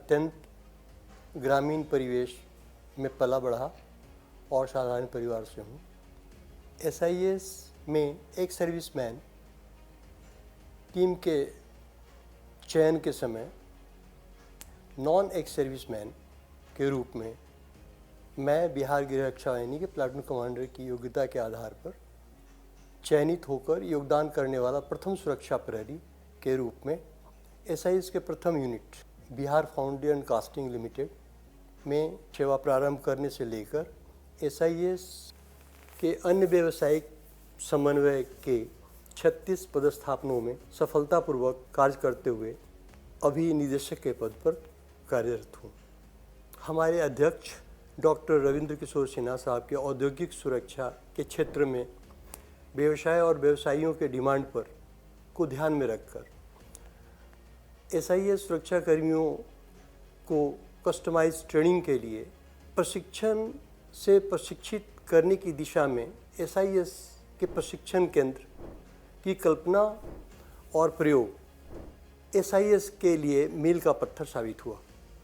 अत्यंत ग्रामीण परिवेश में पला बढ़ा और साधारण परिवार से हूँ। SIS में एक सर्विसमैन टीम के चयन के समय नॉन एक्स सर्विसमैन के रूप में मैं बिहार गृह रक्षा वाहिनी के प्लाटून कमांडर की योग्यता के आधार पर चयनित होकर योगदान करने वाला प्रथम सुरक्षा प्रहरी के रूप में SIS के प्रथम unit Bihar foundry and casting limited में सेवा प्रारंभ करने से लेकर SIS के अन्य व्यावसायिक समन्वय के 36 पदस्थापनों में सफलतापूर्वक कार्य करते हुए अभी निदेशक के पद पर कार्यरत हूँ। हमारे अध्यक्ष डॉक्टर रविंद्र किशोर सिन्हा साहब के औद्योगिक सुरक्षा के क्षेत्र में व्यवसाय और व्यवसायियों के डिमांड पर को ध्यान में रखकर SIS सुरक्षा कर्मियों को कस्टमाइज ट्रेनिंग के लिए प्रशिक्षण से प्रशिक्षित करने की दिशा में SIS के प्रशिक्षण केंद्र की कल्पना और प्रयोग SIS के लिए मील का पत्थर साबित हुआ।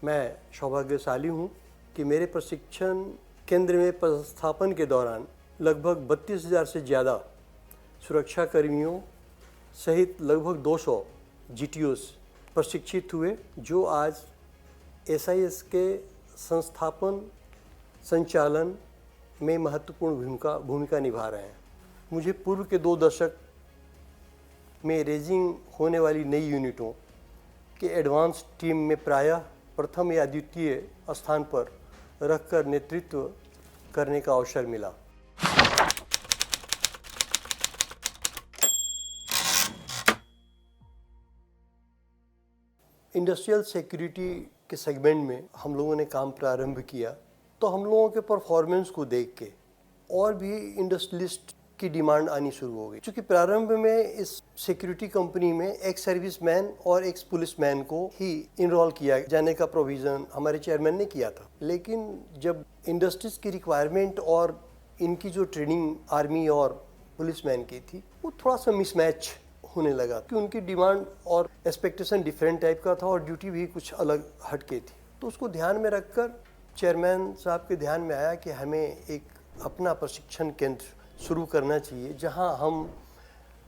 मैं सौभाग्यशाली हूँ कि मेरे प्रशिक्षण केंद्र में पदस्थापन के दौरान लगभग 32,000 से ज़्यादा सुरक्षा कर्मियों सहित लगभग 200 GTOs प्रशिक्षित हुए, जो आज SIS के संस्थापन संचालन में महत्वपूर्ण भूमिका निभा रहे हैं। मुझे पूर्व के 2 दशक में रेजिंग होने वाली नई यूनिटों के एडवांस टीम में प्रायः प्रथम या द्वितीय स्थान पर रखकर नेतृत्व करने का अवसर मिला। इंडस्ट्रियल सिक्योरिटी के सेगमेंट में हम लोगों ने काम प्रारंभ किया तो हम लोगों के परफॉर्मेंस को देख के और भी इंडस्ट्रियलिस्ट की डिमांड आनी शुरू हो गई। क्योंकि प्रारंभ में इस सिक्योरिटी कंपनी में एक्स सर्विसमैन और एक्स पुलिसमैन को ही इनरोल किया जाने का प्रोविज़न हमारे चेयरमैन ने किया था, लेकिन जब इंडस्ट्रीज की रिक्वायरमेंट और इनकी जो ट्रेनिंग आर्मी और पुलिसमैन की थी वो थोड़ा सा मिसमैच होने लगा कि उनकी डिमांड और एक्सपेक्टेशन डिफरेंट टाइप का था और ड्यूटी भी कुछ अलग हटके थी। तो उसको ध्यान में रखकर चेयरमैन साहब के ध्यान में आया कि हमें एक अपना प्रशिक्षण केंद्र शुरू करना चाहिए जहां हम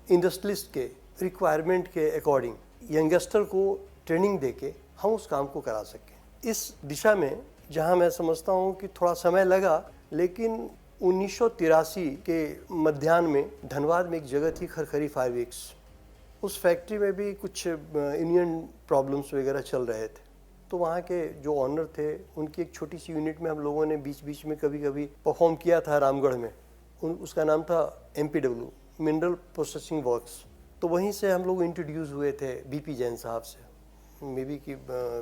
इंडस्ट्रियलिस्ट के रिक्वायरमेंट के अकॉर्डिंग यंगस्टर को ट्रेनिंग देके हम उस काम को करा सकें। इस दिशा में जहां मैं समझता हूं कि थोड़ा समय लगा, लेकिन 1983 के मध्याह्न में धनबाद में एक जगह थी खरखरी फायरवर्क्स। उस फैक्ट्री में भी कुछ यूनियन प्रॉब्लम्स वगैरह चल रहे थे, तो वहाँ के जो ऑनर थे उनकी एक छोटी सी यूनिट में हम लोगों ने बीच बीच में कभी कभी परफॉर्म किया था रामगढ़ में। उसका नाम था MPW, मिनरल प्रोसेसिंग वर्क्स। तो वहीं से हम लोग इंट्रोड्यूस हुए थे BP जैन साहब से। मे बी की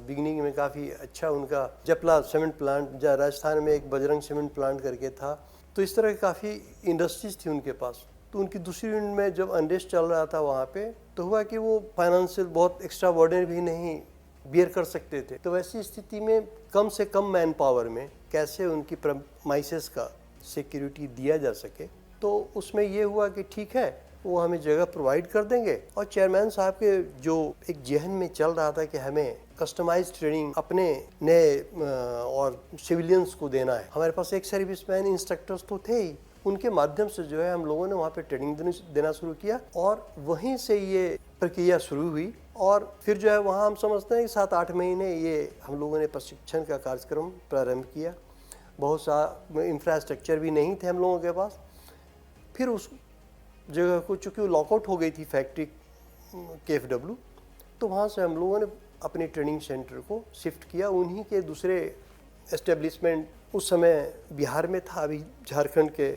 बिगनिंग में काफ़ी अच्छा उनका जपला सीमेंट प्लांट, जहाँ राजस्थान में एक बजरंग सीमेंट प्लांट करके था, तो इस तरह की काफ़ी इंडस्ट्रीज थी उनके पास। तो उनकी दूसरी यूनिट में जब अनरेस्ट चल रहा था वहाँ पे, तो हुआ कि वो फाइनेंशियल बहुत एक्स्ट्रा बर्डन भी नहीं बियर कर सकते थे। तो वैसी स्थिति में कम से कम मैन पावर में कैसे उनकी प्रेमाइसेस का सिक्योरिटी दिया जा सके, तो उसमें ये हुआ कि ठीक है वो हमें जगह प्रोवाइड कर देंगे। और चेयरमैन साहब के जो एक जहन में चल रहा था कि हमें कस्टमाइज ट्रेनिंग अपने नए और सिविलियंस को देना है, हमारे पास एक सर्विसमैन इंस्ट्रक्टर्स तो थे ही, उनके माध्यम से जो है हम लोगों ने वहाँ पे ट्रेनिंग देना शुरू किया और वहीं से ये प्रक्रिया शुरू हुई। और फिर जो है वहाँ हम समझते हैं कि 7-8 महीने ये हम लोगों ने प्रशिक्षण का कार्यक्रम प्रारंभ किया। बहुत सा इंफ्रास्ट्रक्चर भी नहीं थे हम लोगों के पास। फिर उस जगह को चूँकि लॉकआउट हो गई थी फैक्ट्री KFW, तो वहाँ से हम लोगों ने अपने ट्रेनिंग सेंटर को शिफ्ट किया। उन्हीं के दूसरे एस्टेब्लिशमेंट उस समय बिहार में था, अभी झारखंड के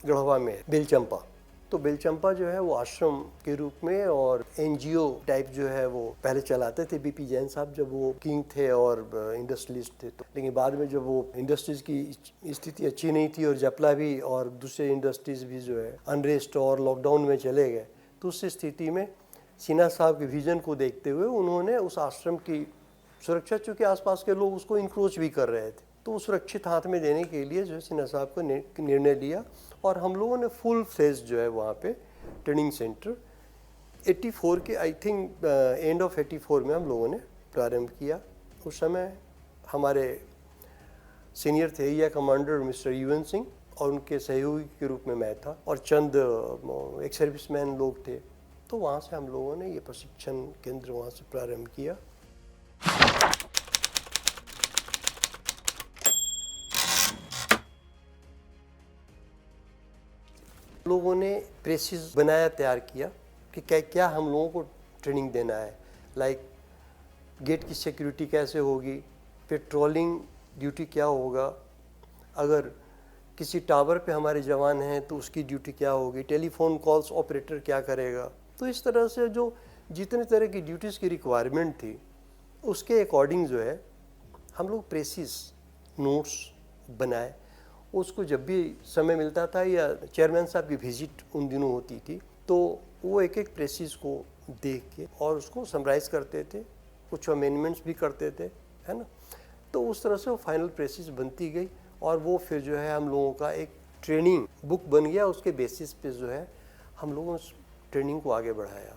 गढ़वा में बेलचंपा। तो बेलचंपा जो है वो आश्रम के रूप में और NGO टाइप जो है वो पहले चलाते थे BP जैन साहब, जब वो किंग थे और इंडस्ट्रियलिस्ट थे। तो लेकिन बाद में जब वो इंडस्ट्रीज की स्थिति अच्छी नहीं थी और जपला भी और दूसरे इंडस्ट्रीज भी जो है अनरेस्ट और लॉकडाउन में चले गए, तो उस स्थिति में सिन्हा साहब के विजन को देखते हुए उन्होंने उस आश्रम की सुरक्षा, चूँकि आसपास के लोग उसको इंक्रोच भी कर रहे थे, तो सुरक्षित हाथ में देने के लिए जो है सिन्हा साहब को निर्णय लिया और हम लोगों ने फुल फेज जो है वहाँ पे ट्रेनिंग सेंटर 84 के आई थिंक एंड ऑफ 84 में हम लोगों ने प्रारंभ किया। उस समय हमारे सीनियर थे area commander mister UN Singh और उनके सहयोगी के रूप में मैं था और चंद एक सर्विसमैन लोग थे। तो वहाँ से हम लोगों ने ये प्रशिक्षण केंद्र वहाँ से प्रारंभ किया। लोगों ने प्रेसिस बनाया, तैयार किया कि क्या क्या हम लोगों को ट्रेनिंग देना है। लाइक गेट की सिक्योरिटी कैसे होगी, पेट्रोलिंग ड्यूटी क्या होगा, अगर किसी टावर पे हमारे जवान हैं तो उसकी ड्यूटी क्या होगी, टेलीफोन कॉल्स ऑपरेटर क्या करेगा। तो इस तरह से जो जितने तरह की ड्यूटीज़ की रिक्वायरमेंट थी उसके अकॉर्डिंग जो है हम लोग प्रेसिस नोट्स बनाए। उसको जब भी समय मिलता था या चेयरमैन साहब की विजिट उन दिनों होती थी तो वो एक एक प्रेसिस को देख के और उसको समराइज़ करते थे, कुछ अमेंडमेंट्स भी करते थे, है ना। तो उस तरह से वो फाइनल प्रेसिस बनती गई और वो फिर जो है हम लोगों का एक ट्रेनिंग बुक बन गया। उसके बेसिस पे जो है हम लोगों ने ट्रेनिंग को आगे बढ़ाया।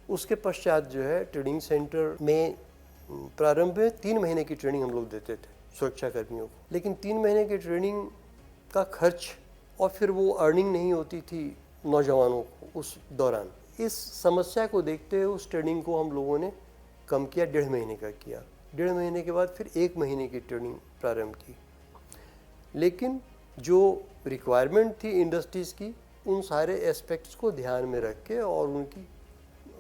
उसके पश्चात जो है ट्रेनिंग सेंटर में प्रारंभ में 3 महीने की ट्रेनिंग हम लोग देते थे सुरक्षा कर्मियों को, लेकिन 3 महीने की ट्रेनिंग का खर्च और फिर वो अर्निंग नहीं होती थी नौजवानों को उस दौरान। इस समस्या को देखते हुए उस ट्रेनिंग को हम लोगों ने कम किया, 1.5 महीने का किया। 1.5 महीने के बाद फिर 1 महीने की ट्रेनिंग प्रारंभ की। लेकिन जो रिक्वायरमेंट थी इंडस्ट्रीज़ की, उन सारे एस्पेक्ट्स को ध्यान में रख के और उनकी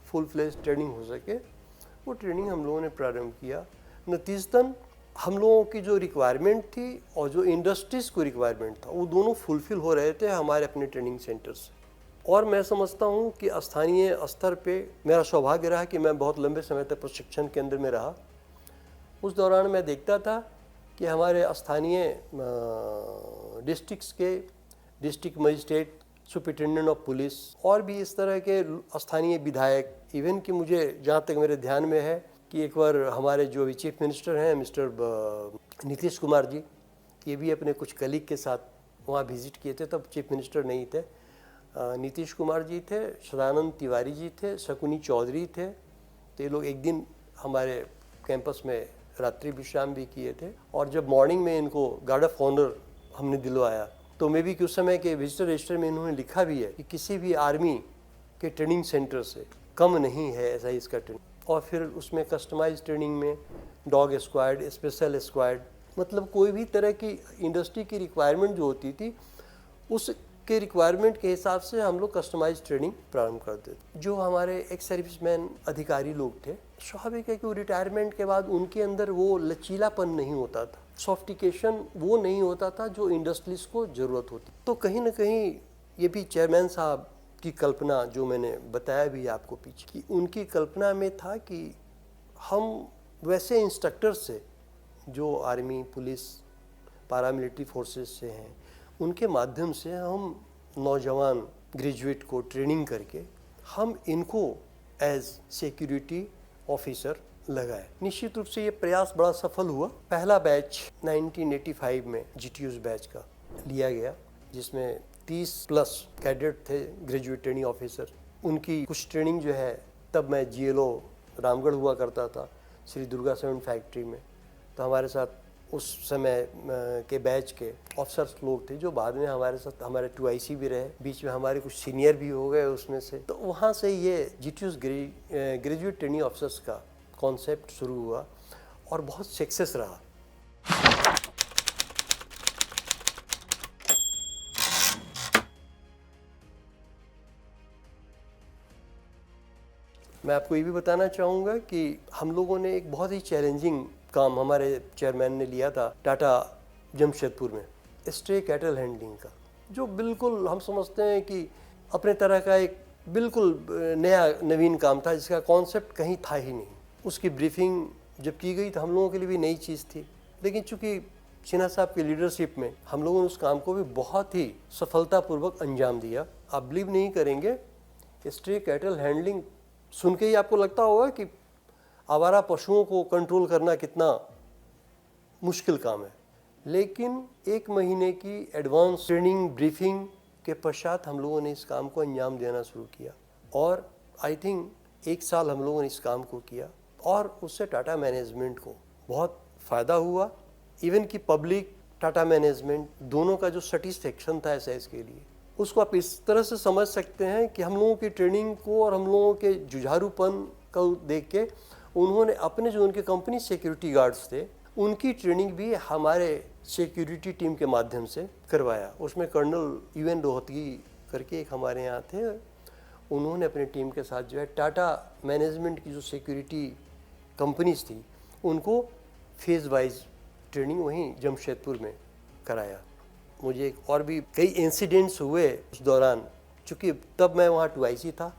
फुल फ्लेज ट्रेनिंग हो सके, वो ट्रेनिंग हम लोगों ने प्रारंभ किया। नतीजतन हम लोगों की जो रिक्वायरमेंट थी और जो इंडस्ट्रीज़ को रिक्वायरमेंट था वो दोनों फुलफिल हो रहे थे हमारे अपने ट्रेनिंग सेंटर से। और मैं समझता हूँ कि स्थानीय स्तर पे मेरा सौभाग्य रहा कि मैं बहुत लंबे समय तक प्रशिक्षण केंद्र में रहा। उस दौरान मैं देखता था कि हमारे स्थानीय डिस्ट्रिक्ट्स के district magistrate, superintendent of police और भी इस तरह के स्थानीय विधायक, इवन कि मुझे जहाँ तक मेरे ध्यान में है कि एक बार हमारे जो अभी चीफ मिनिस्टर हैं मिस्टर नीतीश कुमार जी, ये भी अपने कुछ कलीग के साथ वहाँ विजिट किए थे। तब चीफ मिनिस्टर नहीं थे, नीतीश कुमार जी थे, सदानंद तिवारी जी थे, शकुनी चौधरी थे। तो ये लोग एक दिन हमारे कैंपस में रात्रि विश्राम भी किए थे और जब मॉर्निंग में इनको गार्ड ऑफ ऑनर हमने दिलवाया तो मे भी कि उस समय के विजिटर रजिस्टर में इन्होंने लिखा भी है कि किसी भी आर्मी के ट्रेनिंग सेंटर से कम नहीं है ऐसा इसका ट्रेनिंग। और फिर उसमें कस्टमाइज ट्रेनिंग में डॉग स्क्वाड, स्पेशल स्क्वाड, मतलब कोई भी तरह की इंडस्ट्री की रिक्वायरमेंट जो होती थी उसके रिक्वायरमेंट के हिसाब से हम लोग कस्टमाइज ट्रेनिंग प्रारंभ करते थे। जो हमारे एक्स सर्विसमैन अधिकारी लोग थे, स्वाभाविक है कि वो रिटायरमेंट के बाद उनके अंदर वो लचीलापन नहीं होता था, सॉफ्टिकेशन वो नहीं होता था जो इंडस्ट्रीज को ज़रूरत होती। तो कहीं ना कहीं ये भी चेयरमैन साहब की कल्पना, जो मैंने बताया भी आपको पीछे, कि उनकी कल्पना में था कि हम वैसे इंस्ट्रक्टर से जो आर्मी, पुलिस, पारामिलिट्री फोर्सेस से हैं, उनके माध्यम से हम नौजवान ग्रेजुएट को ट्रेनिंग करके हम इनको एज सिक्योरिटी ऑफिसर लगाए। निश्चित रूप से ये प्रयास बड़ा सफल हुआ। पहला बैच 1985 में जीटीयूज बैच का लिया गया, जिसमें 30+ कैडेट थे ग्रेजुएट ट्रेनिंग ऑफिसर। उनकी कुछ ट्रेनिंग जो है, तब मैं जीएलओ रामगढ़ हुआ करता था श्री दुर्गा सीमेंट फैक्ट्री में। तो हमारे साथ उस समय के बैच के ऑफिसर्स लोग थे जो बाद में हमारे साथ हमारे 2IC भी रहे, बीच में हमारे कुछ सीनियर भी हो गए उसमें से। तो वहाँ से ये जीटीयूज ग्रेजुएट ट्रेनिंग ऑफिसर्स का कॉन्सेप्ट शुरू हुआ और बहुत सक्सेस रहा। मैं आपको ये भी बताना चाहूँगा कि हम लोगों ने एक बहुत ही चैलेंजिंग काम हमारे चेयरमैन ने लिया था टाटा जमशेदपुर में, स्ट्रे कैटल हैंडलिंग का, जो बिल्कुल हम समझते हैं कि अपने तरह का एक बिल्कुल नया नवीन काम था जिसका कॉन्सेप्ट कहीं था ही नहीं। उसकी ब्रीफिंग जब की गई तो हम लोगों के लिए भी नई चीज़ थी, लेकिन चूँकि सिन्हा साहब की लीडरशिप में हम लोगों ने उस काम को भी बहुत ही सफलतापूर्वक अंजाम दिया। आप बिलीव नहीं करेंगे, स्ट्रे कैटल हैंडलिंग सुन के ही आपको लगता होगा कि आवारा पशुओं को कंट्रोल करना कितना मुश्किल काम है, लेकिन 1 महीने की एडवांस ट्रेनिंग ब्रीफिंग के पश्चात हम लोगों ने इस काम को अंजाम देना शुरू किया और आई थिंक 1 साल हम लोगों ने इस काम को किया और उससे टाटा मैनेजमेंट को बहुत फ़ायदा हुआ। इवन कि पब्लिक, टाटा मैनेजमेंट दोनों का जो सेटिस्फेक्शन था एसआईएस के लिए, उसको आप इस तरह से समझ सकते हैं कि हम लोगों की ट्रेनिंग को और हम लोगों के जुझारूपन को देख के उन्होंने अपने जो उनके कंपनी सिक्योरिटी गार्ड्स थे उनकी ट्रेनिंग भी हमारे सिक्योरिटी टीम के माध्यम से करवाया। उसमें कर्नल यूएन रोहतगी करके एक हमारे यहाँ थे, उन्होंने अपनी टीम के साथ जो है टाटा मैनेजमेंट की जो सिक्योरिटी कंपनीज थी उनको फेज़ वाइज ट्रेनिंग वहीं जमशेदपुर में कराया। मुझे एक और भी कई इंसिडेंट्स हुए उस दौरान, चूँकि तब मैं वहाँ 2IC था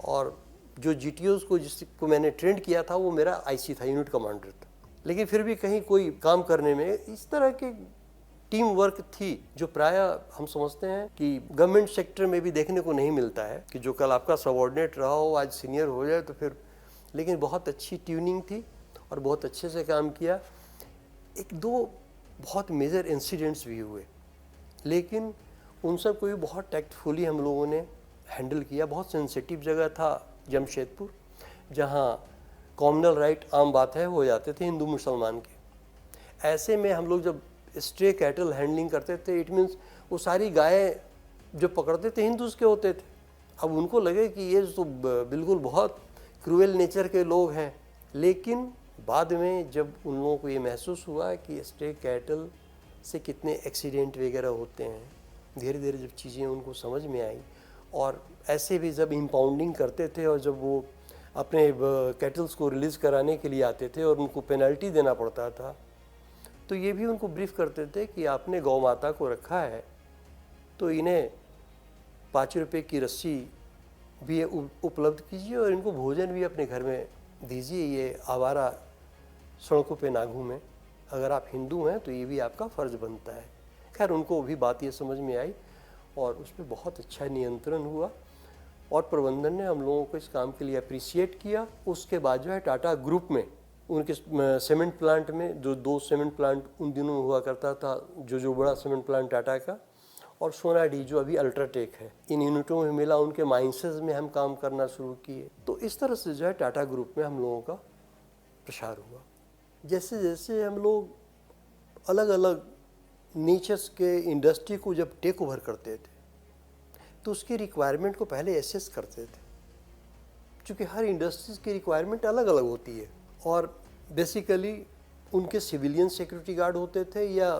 और जो GTOs को जिसको मैंने ट्रेंड किया था वो मेरा IC था, यूनिट कमांडर था। लेकिन फिर भी कहीं कोई काम करने में इस तरह के टीम वर्क थी जो प्रायः हम समझते हैं कि गवर्नमेंट सेक्टर में भी देखने को नहीं मिलता है, कि जो कल आपका सबऑर्डिनेट रहा हो आज सीनियर हो जाए तो फिर, लेकिन बहुत अच्छी ट्यूनिंग थी और बहुत अच्छे से काम किया। एक दो बहुत मेजर इंसिडेंट्स भी हुए, लेकिन उन सब को भी बहुत टैक्टफुली हम लोगों ने हैंडल किया। बहुत सेंसिटिव जगह था जमशेदपुर, जहाँ कॉमनल राइट आम बात है हो जाते थे हिंदू मुसलमान के। ऐसे में हम लोग जब स्ट्रे कैटल हैंडलिंग करते थे, इट मीन्स वो सारी गायें जो पकड़ते थे हिंदूज के होते थे। अब उनको लगे कि ये तो बिल्कुल बहुत क्रूएल नेचर के लोग हैं, लेकिन बाद में जब उन लोगों को ये महसूस हुआ कि स्ट्रे कैटल से कितने एक्सीडेंट वगैरह होते हैं, धीरे धीरे जब चीज़ें उनको समझ में आई, और ऐसे भी जब इम्पाउंडिंग करते थे और जब वो अपने कैटल्स को रिलीज़ कराने के लिए आते थे और उनको पेनल्टी देना पड़ता था, तो ये भी उनको ब्रीफ करते थे कि आपने गौ माता को रखा है तो इन्हें 5 रुपये की रस्सी भी उपलब्ध कीजिए और इनको भोजन भी अपने घर में दीजिए, ये आवारा सड़कों पे ना घूमें। अगर आप हिंदू हैं तो ये भी आपका फ़र्ज़ बनता है। खैर उनको भी बात ये समझ में आई और उस पर बहुत अच्छा नियंत्रण हुआ और प्रबंधन ने हम लोगों को इस काम के लिए अप्रिशिएट किया। उसके बाद जो है टाटा ग्रुप में उनके सीमेंट प्लांट में, जो 2 सीमेंट प्लांट उन दिनों में हुआ करता था, जो बड़ा सीमेंट प्लांट टाटा का, और सोनाडी जो अभी अल्ट्राटेक है, इन यूनिटों में मिला, उनके माइंसेस में हम काम करना शुरू किए। तो इस तरह से जो है टाटा ग्रुप में हम लोगों का प्रसार हुआ। जैसे जैसे हम लोग अलग अलग नीचेस के इंडस्ट्री को जब टेक ओवर करते थे तो उसकी रिक्वायरमेंट को पहले एसेस करते थे, क्योंकि हर इंडस्ट्रीज की रिक्वायरमेंट अलग अलग होती है। और बेसिकली उनके सिविलियन सिक्योरिटी गार्ड होते थे या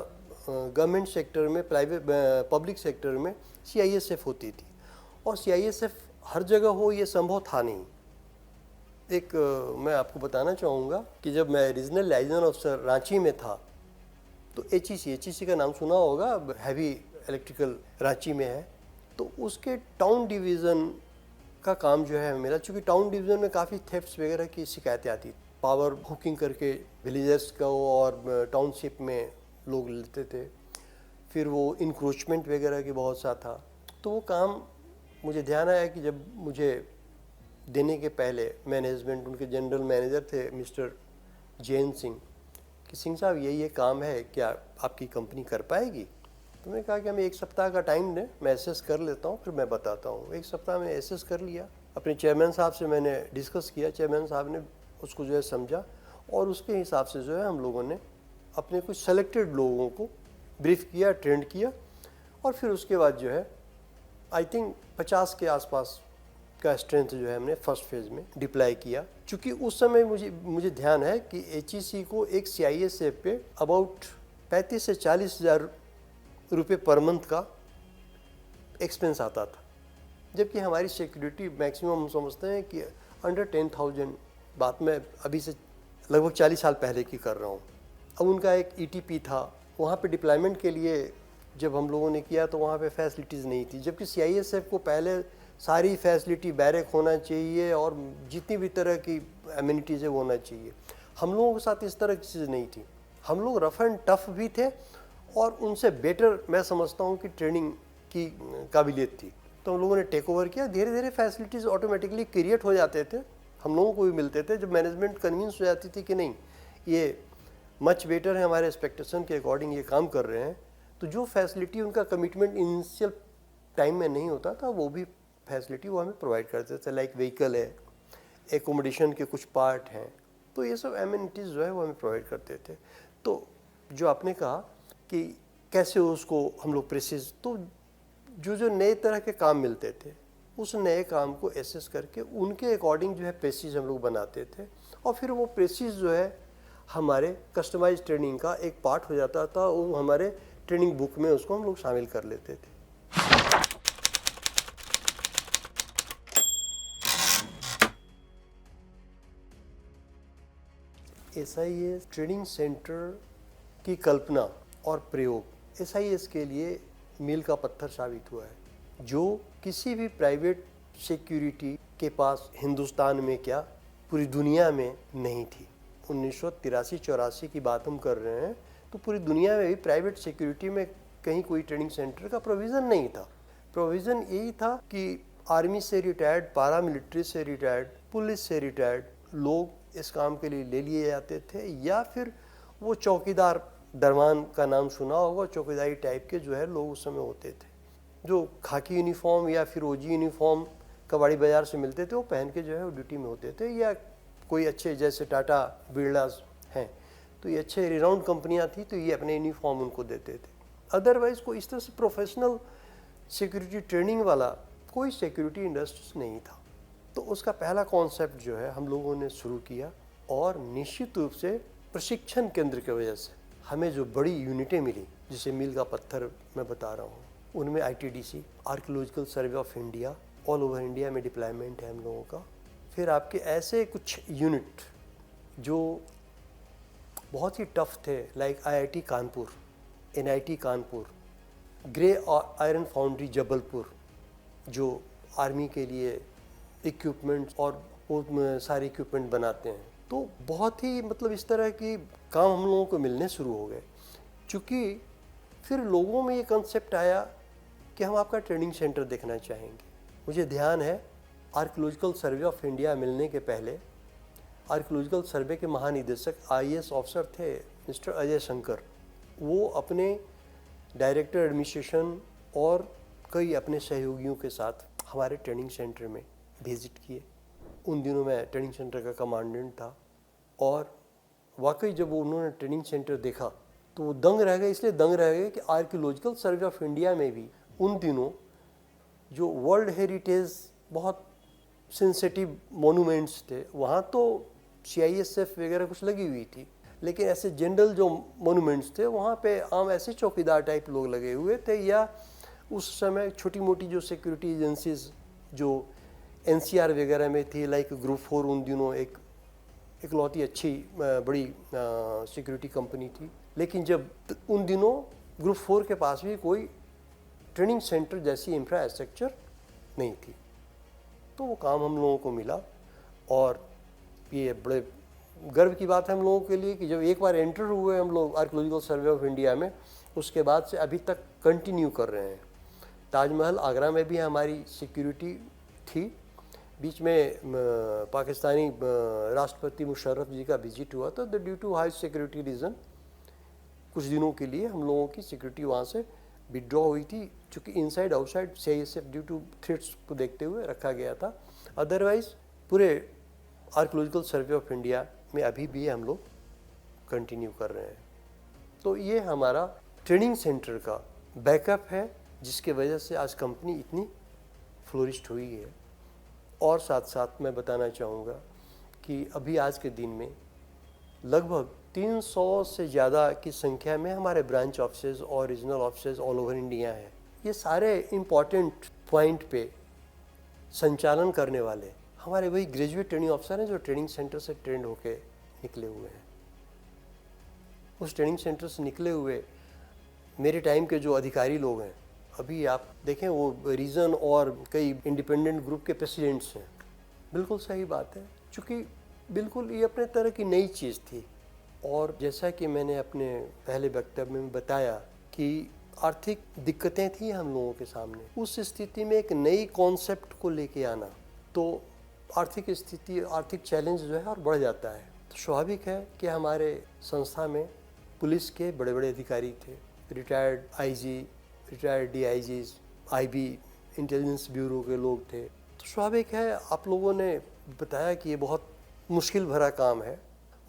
गवर्नमेंट सेक्टर में, प्राइवेट पब्लिक सेक्टर में CISF होती थी, और CISF हर जगह हो ये संभव था नहीं। एक मैं आपको बताना चाहूँगा कि जब मैं रीजनल लाइजन ऑफिसर रांची में था तो HEC का नाम सुना होगा, हैवी इलेक्ट्रिकल रांची में है, तो उसके टाउन डिवीज़न का काम जो है मेरा, चूँकि टाउन डिवीज़न में काफ़ी थेफ्ट्स वगैरह की शिकायतें आती, पावर हुकिंग करके विलेजर्स का और टाउनशिप में लोग लेते थे, फिर वो इंक्रोचमेंट वगैरह की बहुत सा था। तो वो काम मुझे ध्यान आया कि जब मुझे देने के पहले मैनेजमेंट, उनके जनरल मैनेजर थे मिस्टर जैन सिंह, कि सिंह साहब ये काम है, क्या आपकी कंपनी कर पाएगी? तो मैंने कहा कि हमें 1 सप्ताह का टाइम दें, मैं एसेस कर लेता हूँ फिर मैं बताता हूँ। 1 सप्ताह में एसेस कर लिया, अपने चेयरमैन साहब से मैंने डिस्कस किया, चेयरमैन साहब ने उसको जो है समझा और उसके हिसाब से जो है हम लोगों ने अपने कुछ सेलेक्टेड लोगों को ब्रीफ किया, ट्रेंड किया, और फिर उसके बाद जो है आई थिंक 50 के आसपास का स्ट्रेंथ जो है हमने फर्स्ट फेज़ में डिप्लाई किया। चूँकि उस समय मुझे ध्यान है कि HEC को एक CISF पे अबाउट 35 से 40 हज़ार रुपये पर मंथ का एक्सपेंस आता था, जबकि हमारी सिक्योरिटी मैक्सिमम हम समझते हैं कि अंडर 10,000, बात मैं अभी से लगभग 40 साल पहले की कर रहा हूँ। अब उनका एक ETP था, वहाँ पे डिप्लॉयमेंट के लिए जब हम लोगों ने किया तो वहाँ पे फैसिलिटीज़ नहीं थी, जबकि CISF को पहले सारी फैसिलिटी, बैरक होना चाहिए और जितनी भी तरह की एमिनिटीज़ है वो होना चाहिए। हम लोगों के साथ इस तरह की चीज़ नहीं थी, हम लोग रफ़ एंड टफ भी थे और उनसे बेटर मैं समझता हूँ कि ट्रेनिंग की काबिलियत थी। तो हम लोगों ने टेक ओवर किया, धीरे धीरे फैसिलिटीज़ ऑटोमेटिकली क्रिएट हो जाते थे, हम लोगों को भी मिलते थे। जब मैनेजमेंट कन्विंस हो जाती थी कि नहीं ये मच बेटर है, हमारे एक्सपेक्टेशन के अकॉर्डिंग ये काम कर रहे हैं, तो जो फैसिलिटी उनका कमिटमेंट इनिशियल टाइम में नहीं होता था वो भी फैसिलिटी वो हमें प्रोवाइड करते थे। लाइक व्हीकल है, एकोमोडेशन के कुछ पार्ट हैं, तो ये सब एमिनिटीज़ जो है वो हमें प्रोवाइड करते थे। तो जो आपने कहा कि कैसे उसको हम लोग प्रेसिस, तो जो नए तरह के काम मिलते थे उस नए काम को एसेस करके उनके अकॉर्डिंग जो है प्रेसिस हम लोग बनाते थे, और फिर वो प्रेसिस जो है हमारे कस्टमाइज ट्रेनिंग का एक पार्ट हो जाता था, वो हमारे ट्रेनिंग बुक में उसको हम लोग शामिल कर लेते थे। SIS ट्रेनिंग सेंटर की कल्पना और प्रयोग SIS के लिए मील का पत्थर साबित हुआ है, जो किसी भी प्राइवेट सिक्योरिटी के पास हिंदुस्तान में क्या पूरी दुनिया में नहीं थी। 1983-84 की बात हम कर रहे हैं, तो पूरी दुनिया में भी प्राइवेट सिक्योरिटी में कहीं कोई ट्रेनिंग सेंटर का प्रोविज़न नहीं था। प्रोविज़न यही था कि आर्मी से रिटायर्ड, पारामिलिट्री से रिटायर्ड, पुलिस से रिटायर्ड लोग इस काम के लिए ले लिए जाते थे, या फिर वो चौकीदार, दरमान का नाम सुना होगा, चौकीदारी टाइप के जो है लोग उस समय होते थे, जो खाकी यूनिफॉर्म या फिर ओजी यूनिफॉर्म कबाड़ी बाजार से मिलते थे, वो पहन के जो है वो ड्यूटी में होते थे। या कोई अच्छे जैसे टाटा बिरलास हैं, तो ये अच्छे रिनाउंड कंपनियां थी, तो ये अपने यूनिफॉर्म उनको देते थे। अदरवाइज कोई इस तरह से प्रोफेशनल सिक्योरिटी ट्रेनिंग वाला कोई सिक्योरिटी इंडस्ट्री नहीं था। तो उसका पहला कॉन्सेप्ट जो है हम लोगों ने शुरू किया, और निश्चित रूप से प्रशिक्षण केंद्र की वजह से हमें जो बड़ी यूनिटें मिली, जिसे मील का पत्थर मैं बता रहा हूँ, उनमें ITDC archaeological survey of India, all over India में डिप्लॉयमेंट है हम लोगों का। फिर आपके ऐसे कुछ यूनिट जो बहुत ही टफ थे, like IIT Kanpur, NIT Kanpur, grey iron foundry Jabalpur, जो आर्मी के लिए इक्विपमेंट और सारे इक्विपमेंट बनाते हैं। तो बहुत ही मतलब इस तरह की काम हम लोगों को मिलने शुरू हो गए। चूँकि फिर लोगों में ये कंसेप्ट आया कि हम आपका ट्रेनिंग सेंटर देखना चाहेंगे। मुझे ध्यान है आर्कियोलॉजिकल सर्वे ऑफ इंडिया मिलने के पहले आर्कियोलॉजिकल सर्वे के महानिदेशक IAS ऑफिसर थे मिस्टर अजय शंकर। वो अपने डायरेक्टर एडमिनिस्ट्रेशन और कई अपने सहयोगियों के साथ हमारे ट्रेनिंग सेंटर में विजिट किए। उन दिनों मैं ट्रेनिंग सेंटर का कमांडेंट था, और वाकई जब उन्होंने ट्रेनिंग सेंटर देखा तो वो दंग रह गए। इसलिए दंग रह गए कि आर्कियोलॉजिकल सर्वे ऑफ इंडिया में भी उन दिनों जो वर्ल्ड हेरिटेज बहुत सेंसिटिव मोनूमेंट्स थे, वहाँ तो CISF वगैरह कुछ लगी हुई थी, लेकिन ऐसे जनरल जो मोनूमेंट्स थे वहाँ पे आम ऐसे चौकीदार टाइप लोग लगे हुए थे, या उस समय छोटी मोटी जो सिक्योरिटी एजेंसीज जो NCR वगैरह में थी, लाइक ग्रुप 4 उन दिनों एक इकलौती अच्छी बड़ी सिक्योरिटी कंपनी थी। लेकिन जब उन दिनों ग्रुप 4 के पास भी कोई ट्रेनिंग सेंटर जैसी इंफ्रास्ट्रक्चर नहीं थी। तो वो काम हम लोगों को मिला, और ये बड़े गर्व की बात है हम लोगों के लिए कि जब एक बार एंटर हुए हम लोग आर्कियोलॉजिकल सर्वे ऑफ इंडिया में, उसके बाद से अभी तक कंटिन्यू कर रहे हैं। ताजमहल आगरा में भी हमारी सिक्योरिटी थी। बीच में पाकिस्तानी राष्ट्रपति मुशर्रफ जी का विजिट हुआ था, due to high security reason कुछ दिनों के लिए हम लोगों की सिक्योरिटी वहाँ से विड्रॉ हुई थी, चूँकि inside outside CISF due to threats को देखते हुए रखा गया था। अदरवाइज़ पूरे आर्कियोलॉजिकल सर्वे ऑफ इंडिया में अभी भी हम लोग कंटिन्यू कर रहे हैं। तो ये हमारा ट्रेनिंग सेंटर का बैकअप है, जिसके वजह से आज कंपनी इतनी फ्लोरिश्ड हुई है। और साथ साथ मैं बताना चाहूँगा कि अभी आज के दिन में लगभग 300 से ज़्यादा की संख्या में हमारे ब्रांच ऑफिसेज और regional offices all over India हैं। ये सारे इम्पॉर्टेंट पॉइंट पे संचालन करने वाले हमारे वही ग्रेजुएट ट्रेनिंग ऑफिसर हैं जो ट्रेनिंग सेंटर से ट्रेंड होके निकले हुए हैं। उस ट्रेनिंग सेंटर से निकले हुए मेरे टाइम के जो अधिकारी लोग हैं, अभी आप देखें वो रीजन और कई इंडिपेंडेंट ग्रुप के प्रेसिडेंट्स हैं। बिल्कुल सही बात है, चूँकि बिल्कुल ये अपने तरह की नई चीज़ थी। और जैसा कि मैंने अपने पहले वक्तव्य में बताया कि आर्थिक दिक्कतें थी हम लोगों के सामने, उस स्थिति में एक नई कॉन्सेप्ट को लेके आना, तो आर्थिक स्थिति, आर्थिक चैलेंज जो है और बढ़ जाता है। तो स्वाभाविक है कि हमारे संस्था में पुलिस के बड़े बड़े अधिकारी थे, retired IG, retired DIGs, IB intelligence bureau के लोग थे। तो स्वाभाविक है आप लोगों ने बताया कि ये बहुत मुश्किल भरा काम है,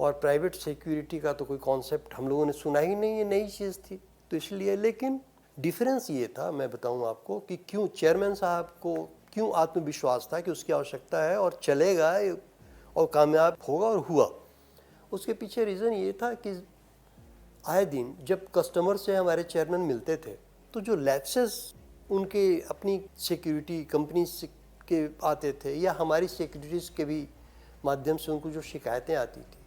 और प्राइवेट सिक्योरिटी का तो कोई कॉन्सेप्ट हम लोगों ने सुना ही नहीं, ये नई चीज़ थी। तो इसलिए, लेकिन डिफरेंस ये था, मैं बताऊं आपको, कि क्यों चेयरमैन साहब को क्यों आत्मविश्वास था कि उसकी आवश्यकता है और चलेगा और कामयाब होगा, और हुआ। उसके पीछे रीज़न ये था कि आए दिन जब कस्टमर से हमारे चेयरमैन मिलते थे तो जो लैप्सेस उनके अपनी सिक्योरिटी कंपनी के आते थे या हमारी सिक्योरिटीज़ के भी माध्यम से उनको जो शिकायतें आती थी,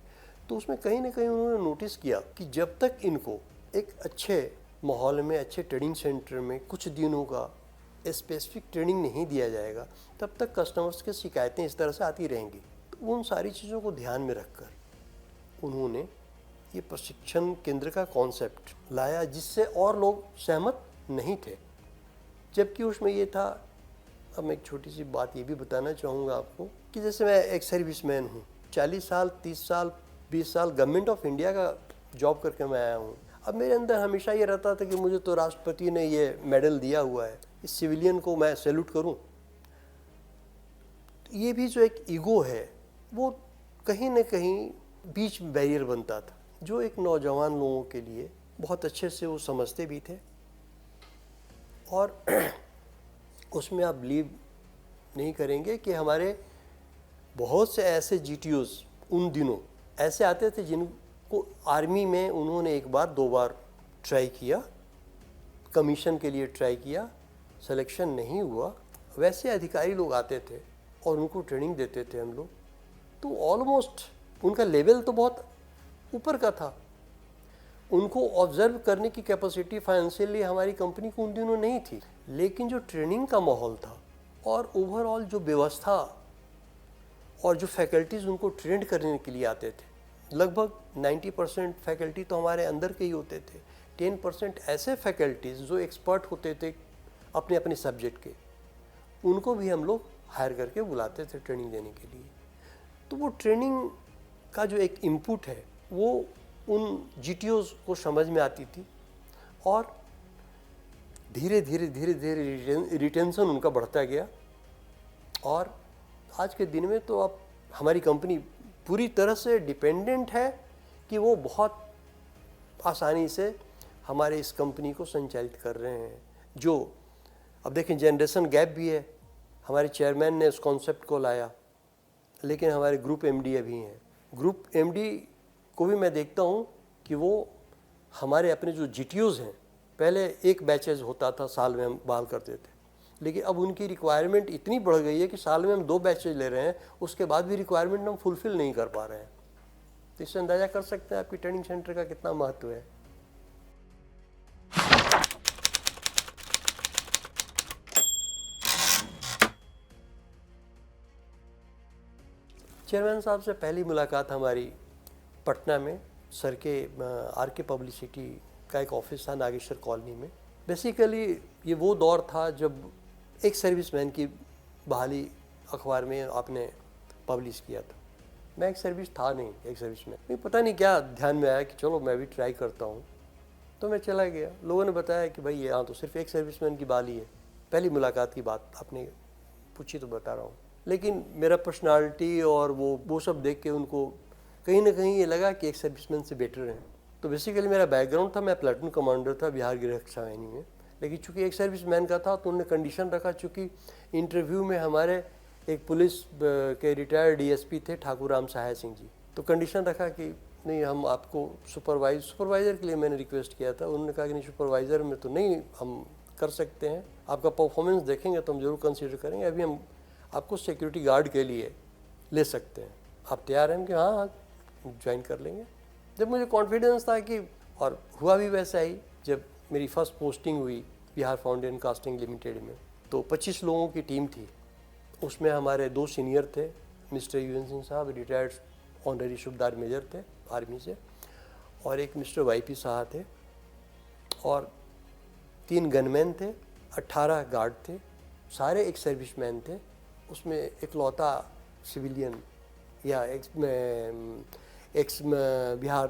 तो उसमें कहीं ना कहीं उन्होंने नोटिस किया कि जब तक इनको एक अच्छे माहौल में, अच्छे ट्रेनिंग सेंटर में कुछ दिनों का स्पेसिफिक ट्रेनिंग नहीं दिया जाएगा, तब तक कस्टमर्स की शिकायतें इस तरह से आती रहेंगी। तो उन सारी चीज़ों को ध्यान में रखकर उन्होंने ये प्रशिक्षण केंद्र का कॉन्सेप्ट लाया, जिससे और लोग सहमत नहीं थे। जबकि उसमें ये था, अब मैं एक छोटी सी बात ये भी बताना चाहूँगा आपको कि जैसे मैं एक सर्विसमैन हूँ, 40 साल, 30 साल, 20 साल गवर्नमेंट ऑफ इंडिया का जॉब करके मैं आया हूँ। अब मेरे अंदर हमेशा ये रहता था कि मुझे तो राष्ट्रपति ने ये मेडल दिया हुआ है, इस सिविलियन को मैं सैल्यूट करूँ। ये भी जो एक ईगो है वो कहीं ना कहीं बीच में बैरियर बनता था, जो एक नौजवान लोगों के लिए बहुत अच्छे से वो समझते भी थे। और उसमें आप बिलीव नहीं करेंगे कि हमारे बहुत से ऐसे GTOs उन दिनों ऐसे आते थे जिनको आर्मी में उन्होंने एक बार 2 बार ट्राई किया, कमीशन के लिए ट्राई किया, सिलेक्शन नहीं हुआ। वैसे अधिकारी लोग आते थे और उनको ट्रेनिंग देते थे हम लोग, तो ऑलमोस्ट उनका लेवल तो बहुत ऊपर का था। उनको ऑब्जर्व करने की कैपेसिटी फाइनेंशियली हमारी कंपनी को उन दिनों नहीं थी, लेकिन जो ट्रेनिंग का माहौल था और ओवरऑल जो व्यवस्था और जो फैकल्टीज़ उनको ट्रेंड करने के लिए आते थे, लगभग 90% फैकल्टी तो हमारे अंदर के ही होते थे। 10% ऐसे फैकल्टीज़ जो एक्सपर्ट होते थे अपने अपने सब्जेक्ट के, उनको भी हम लोग हायर करके बुलाते थे ट्रेनिंग देने के लिए। तो वो ट्रेनिंग का जो एक इनपुट है वो उन GTOs को समझ में आती थी, और धीरे धीरे रिटेंशन उनका बढ़ता गया। और आज के दिन में तो अब हमारी कंपनी पूरी तरह से डिपेंडेंट है कि वो बहुत आसानी से हमारे इस कंपनी को संचालित कर रहे हैं। जो अब देखें, जनरेशन गैप भी है। हमारे चेयरमैन ने उस कॉन्सेप्ट को लाया, लेकिन हमारे ग्रुप MD अभी हैं। ग्रुप MD को भी मैं देखता हूँ कि वो हमारे अपने जो GTOs हैं, पहले एक बैचेज होता था, साल में हम बहाल करते थे, लेकिन अब उनकी रिक्वायरमेंट इतनी बढ़ गई है कि साल में हम 2 बैचेज ले रहे हैं, उसके बाद भी रिक्वायरमेंट हम फुलफिल नहीं कर पा रहे हैं। तो इससे अंदाज़ा कर सकते हैं आपकी ट्रेनिंग सेंटर का कितना महत्व है। चेयरमैन साहब से पहली मुलाकात हमारी पटना में सर के RK पब्लिसिटी का एक ऑफिस था नागेश्वर कॉलोनी में। बेसिकली ये वो दौर था जब एक सर्विसमैन की बहाली अखबार में आपने पब्लिश किया था। मैं एक सर्विस था नहीं, एक सर्विसमैन, नहीं पता नहीं क्या ध्यान में आया कि चलो मैं भी ट्राई करता हूँ, तो मैं चला गया। लोगों ने बताया कि भाई यहाँ तो सिर्फ एक सर्विसमैन की बहाली है। पहली मुलाकात की बात आपने पूछी तो बता रहा हूँ। लेकिन मेरा पर्सनालिटी और वो सब देख के उनको कहीं ना कहीं ये लगा कि एक सर्विसमैन से बेटर है। तो बेसिकली मेरा बैकग्राउंड था, मैं प्लाटून कमांडर था बिहार गृह रक्षा वाहिनी में, लेकिन चूंकि एक सर्विसमैन का था तो उन्होंने कंडीशन रखा, चूँकि इंटरव्यू में हमारे एक पुलिस के रिटायर्ड DSP थे ठाकुर राम सहाय सिंह जी, तो कंडीशन रखा कि नहीं हम आपको सुपरवाइज़र के लिए मैंने रिक्वेस्ट किया था। उन्होंने कहा कि नहीं, सुपरवाइज़र में तो नहीं हम कर सकते हैं, आपका परफॉर्मेंस देखेंगे तो हम जरूर कंसिडर करेंगे, अभी हम आपको सिक्योरिटी गार्ड के लिए ले सकते हैं, आप तैयार हैं? कि हाँ ज्वाइन कर लेंगे। जब मुझे कॉन्फिडेंस था कि, और हुआ भी वैसा ही, जब मेरी फर्स्ट पोस्टिंग हुई बिहार फाउंडेशन कास्टिंग लिमिटेड में, तो 25 लोगों की टीम थी। उसमें हमारे 2 सीनियर थे, मिस्टर UN सिंह साहब रिटायर्ड ऑनररी सूबेदार मेजर थे आर्मी से, और एक मिस्टर YP साहब थे, और 3 गनमैन थे, 18 गार्ड थे, सारे एक सर्विसमैन थे। उसमें इकलौता सिविलियन या एक्स बिहार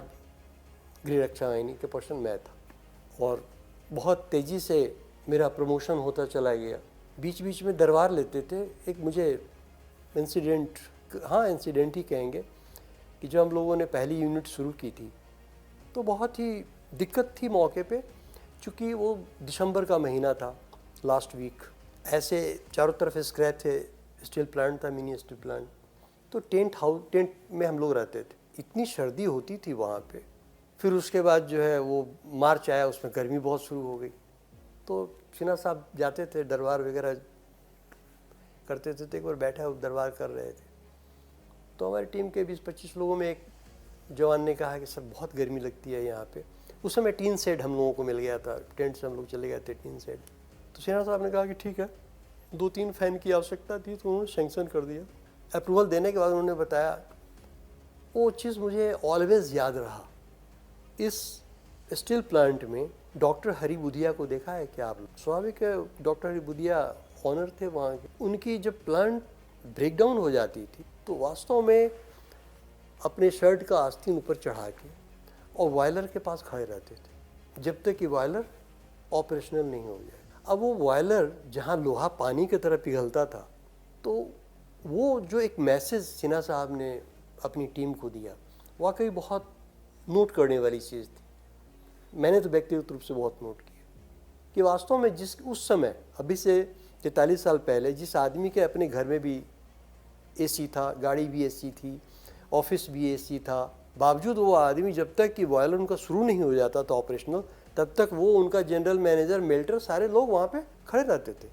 गृह रक्षा वाहिनी के पर्सन मैं था, और बहुत तेज़ी से मेरा प्रमोशन होता चला गया। बीच बीच में दरबार लेते थे। एक मुझे इंसिडेंट ही कहेंगे कि जब हम लोगों ने पहली यूनिट शुरू की थी तो बहुत ही दिक्कत थी मौके पे, चूँकि वो दिसंबर का महीना था, लास्ट वीक। ऐसे चारों तरफ स्क्रैप थे, स्टील प्लांट था, मिनी स्टील प्लांट। तो टेंट में हम लोग रहते थे। इतनी सर्दी होती थी वहाँ पे। फिर उसके बाद जो है वो मार्च आया, उसमें गर्मी बहुत शुरू हो गई। तो सिन्हा साहब जाते थे, दरबार वगैरह करते थे। तो एक बार बैठा दरबार कर रहे थे, तो हमारी टीम के 20-25 लोगों में एक जवान ने कहा कि सर बहुत गर्मी लगती है यहाँ पे। उस समय टीन शेड हम लोगों को मिल गया था, टेंट से हम लोग चले गए थे टीन शेड। तो सिन्हा साहब ने कहा कि ठीक है, 2-3 फैन की आवश्यकता थी, तो उन्होंने सेंक्शन कर दिया। अप्रूवल देने के बाद उन्होंने बताया, वो चीज़ मुझे ऑलवेज याद रहा। इस स्टील प्लांट में डॉक्टर हरि बुधिया को देखा है क्या आप लोग? स्वाभाविक है, डॉक्टर हरि बुधिया ऑनर थे वहाँ के। उनकी जब प्लांट ब्रेक डाउन हो जाती थी तो वास्तव में अपने शर्ट का आस्तीन ऊपर चढ़ा के और बॉयलर के पास खड़े रहते थे जब तक कि बॉयलर ऑपरेशनल नहीं हो जाए। अब वो बॉयलर जहाँ लोहा पानी की तरह पिघलता था, तो वो जो एक मैसेज सिन्हा साहब ने अपनी टीम को दिया, वाकई बहुत नोट करने वाली चीज़ थी। मैंने तो व्यक्तिगत रूप से बहुत नोट किया कि वास्तव में जिस उस समय, अभी से 43 साल पहले, जिस आदमी के अपने घर में भी एसी था, गाड़ी भी एसी थी, ऑफिस भी एसी था, बावजूद वो आदमी जब तक कि बॉयलर उनका शुरू नहीं हो जाता था ऑपरेशनल, तब तक वो, उनका जनरल मैनेजर, मेल्टर, सारे लोग वहाँ पे खड़े रहते थे,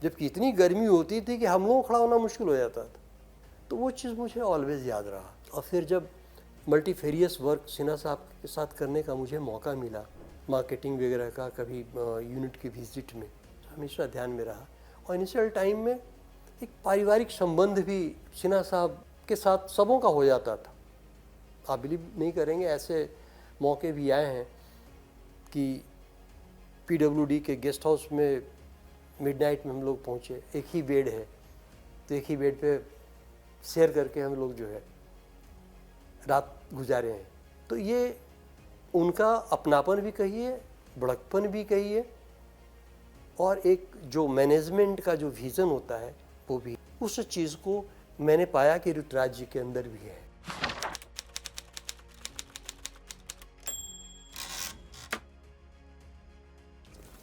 जबकि इतनी गर्मी होती थी कि हम लोग खड़ा होना मुश्किल हो जाता था। तो वो चीज़ मुझे ऑलवेज याद रहा। और फिर जब मल्टीफेरियस वर्क सिन्हा साहब के साथ करने का मुझे मौका मिला, मार्केटिंग वगैरह का, कभी यूनिट की विजिट में, हमेशा ध्यान में रहा। और इनिशियल टाइम में एक पारिवारिक संबंध भी सिन्हा साहब के साथ सबों का हो जाता था। आप बिलीव नहीं करेंगे, ऐसे मौके भी आए हैं कि PWD के गेस्ट हाउस में मिडनाइट में हम लोग पहुँचे, एक ही बेड है, तो एक ही बेड पे शेयर करके हम लोग जो है रात गुजारे हैं। तो ये उनका अपनापन भी कहिए, बड़कपन भी कहिए, और एक जो मैनेजमेंट का जो विज़न होता है वो भी, उस चीज़ को मैंने पाया कि ऋतुराज जी के अंदर भी है।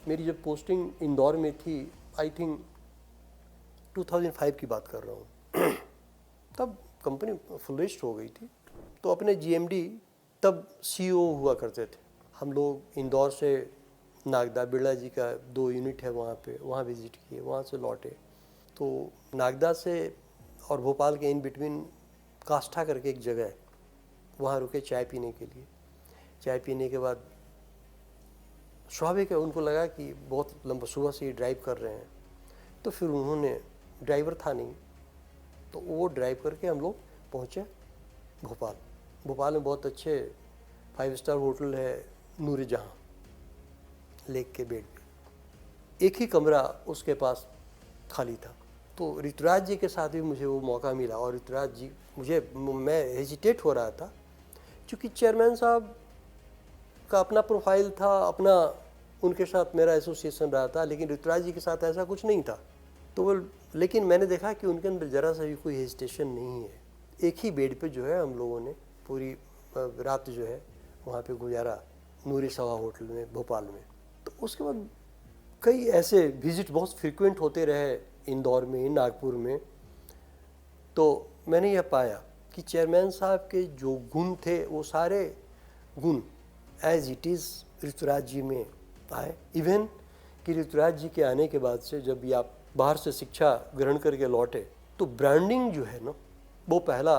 मेरी जब पोस्टिंग इंदौर में थी, आई थिंक 2005 की बात कर रहा हूँ, तब कंपनी फ्लरिश्ड हो गई थी। तो अपने GMD तब CEO हुआ करते थे। हम लोग इंदौर से नागदा, बिरला जी का 2 यूनिट है वहाँ पे, वहाँ विज़िट किए, वहाँ से लौटे। तो नागदा से और भोपाल के इन बिटवीन काष्ठा करके एक जगह है, वहाँ रुके चाय पीने के लिए। चाय पीने के बाद स्वाभाविक है, उनको लगा कि बहुत लंबा सुबह से ही ड्राइव कर रहे हैं, तो फिर उन्होंने, ड्राइवर था नहीं, तो वो ड्राइव करके हम लोग पहुँचे भोपाल। भोपाल में बहुत अच्छे 5 स्टार होटल है, नूर जहाँ, लेक के बेड पे, एक ही कमरा उसके पास खाली था। तो ऋतुराज जी के साथ भी मुझे वो मौका मिला। और ऋतुराज जी, मैं हेजिटेट हो रहा था, क्योंकि चेयरमैन साहब का अपना प्रोफाइल था, अपना उनके साथ मेरा एसोसिएशन रहा था, लेकिन ऋतुराज जी के साथ ऐसा कुछ नहीं था। तो वो, लेकिन मैंने देखा कि उनके अंदर ज़रा सा भी कोई हेजिटेशन नहीं है। एक ही बेड पे जो है हम लोगों ने पूरी रात जो है वहाँ पे गुजारा, नूरी सवा होटल में, भोपाल में। तो उसके बाद कई ऐसे विजिट बहुत फ्रीक्वेंट होते रहे इंदौर में, नागपुर में। तो मैंने यह पाया कि चेयरमैन साहब के जो गुण थे, वो सारे गुण एज इट इज़ ऋतुराज जी में आए। इवन कि ऋतुराज जी के आने के बाद से जब भी आप बाहर से शिक्षा ग्रहण करके लौटे, तो ब्रांडिंग जो है ना, वो पहला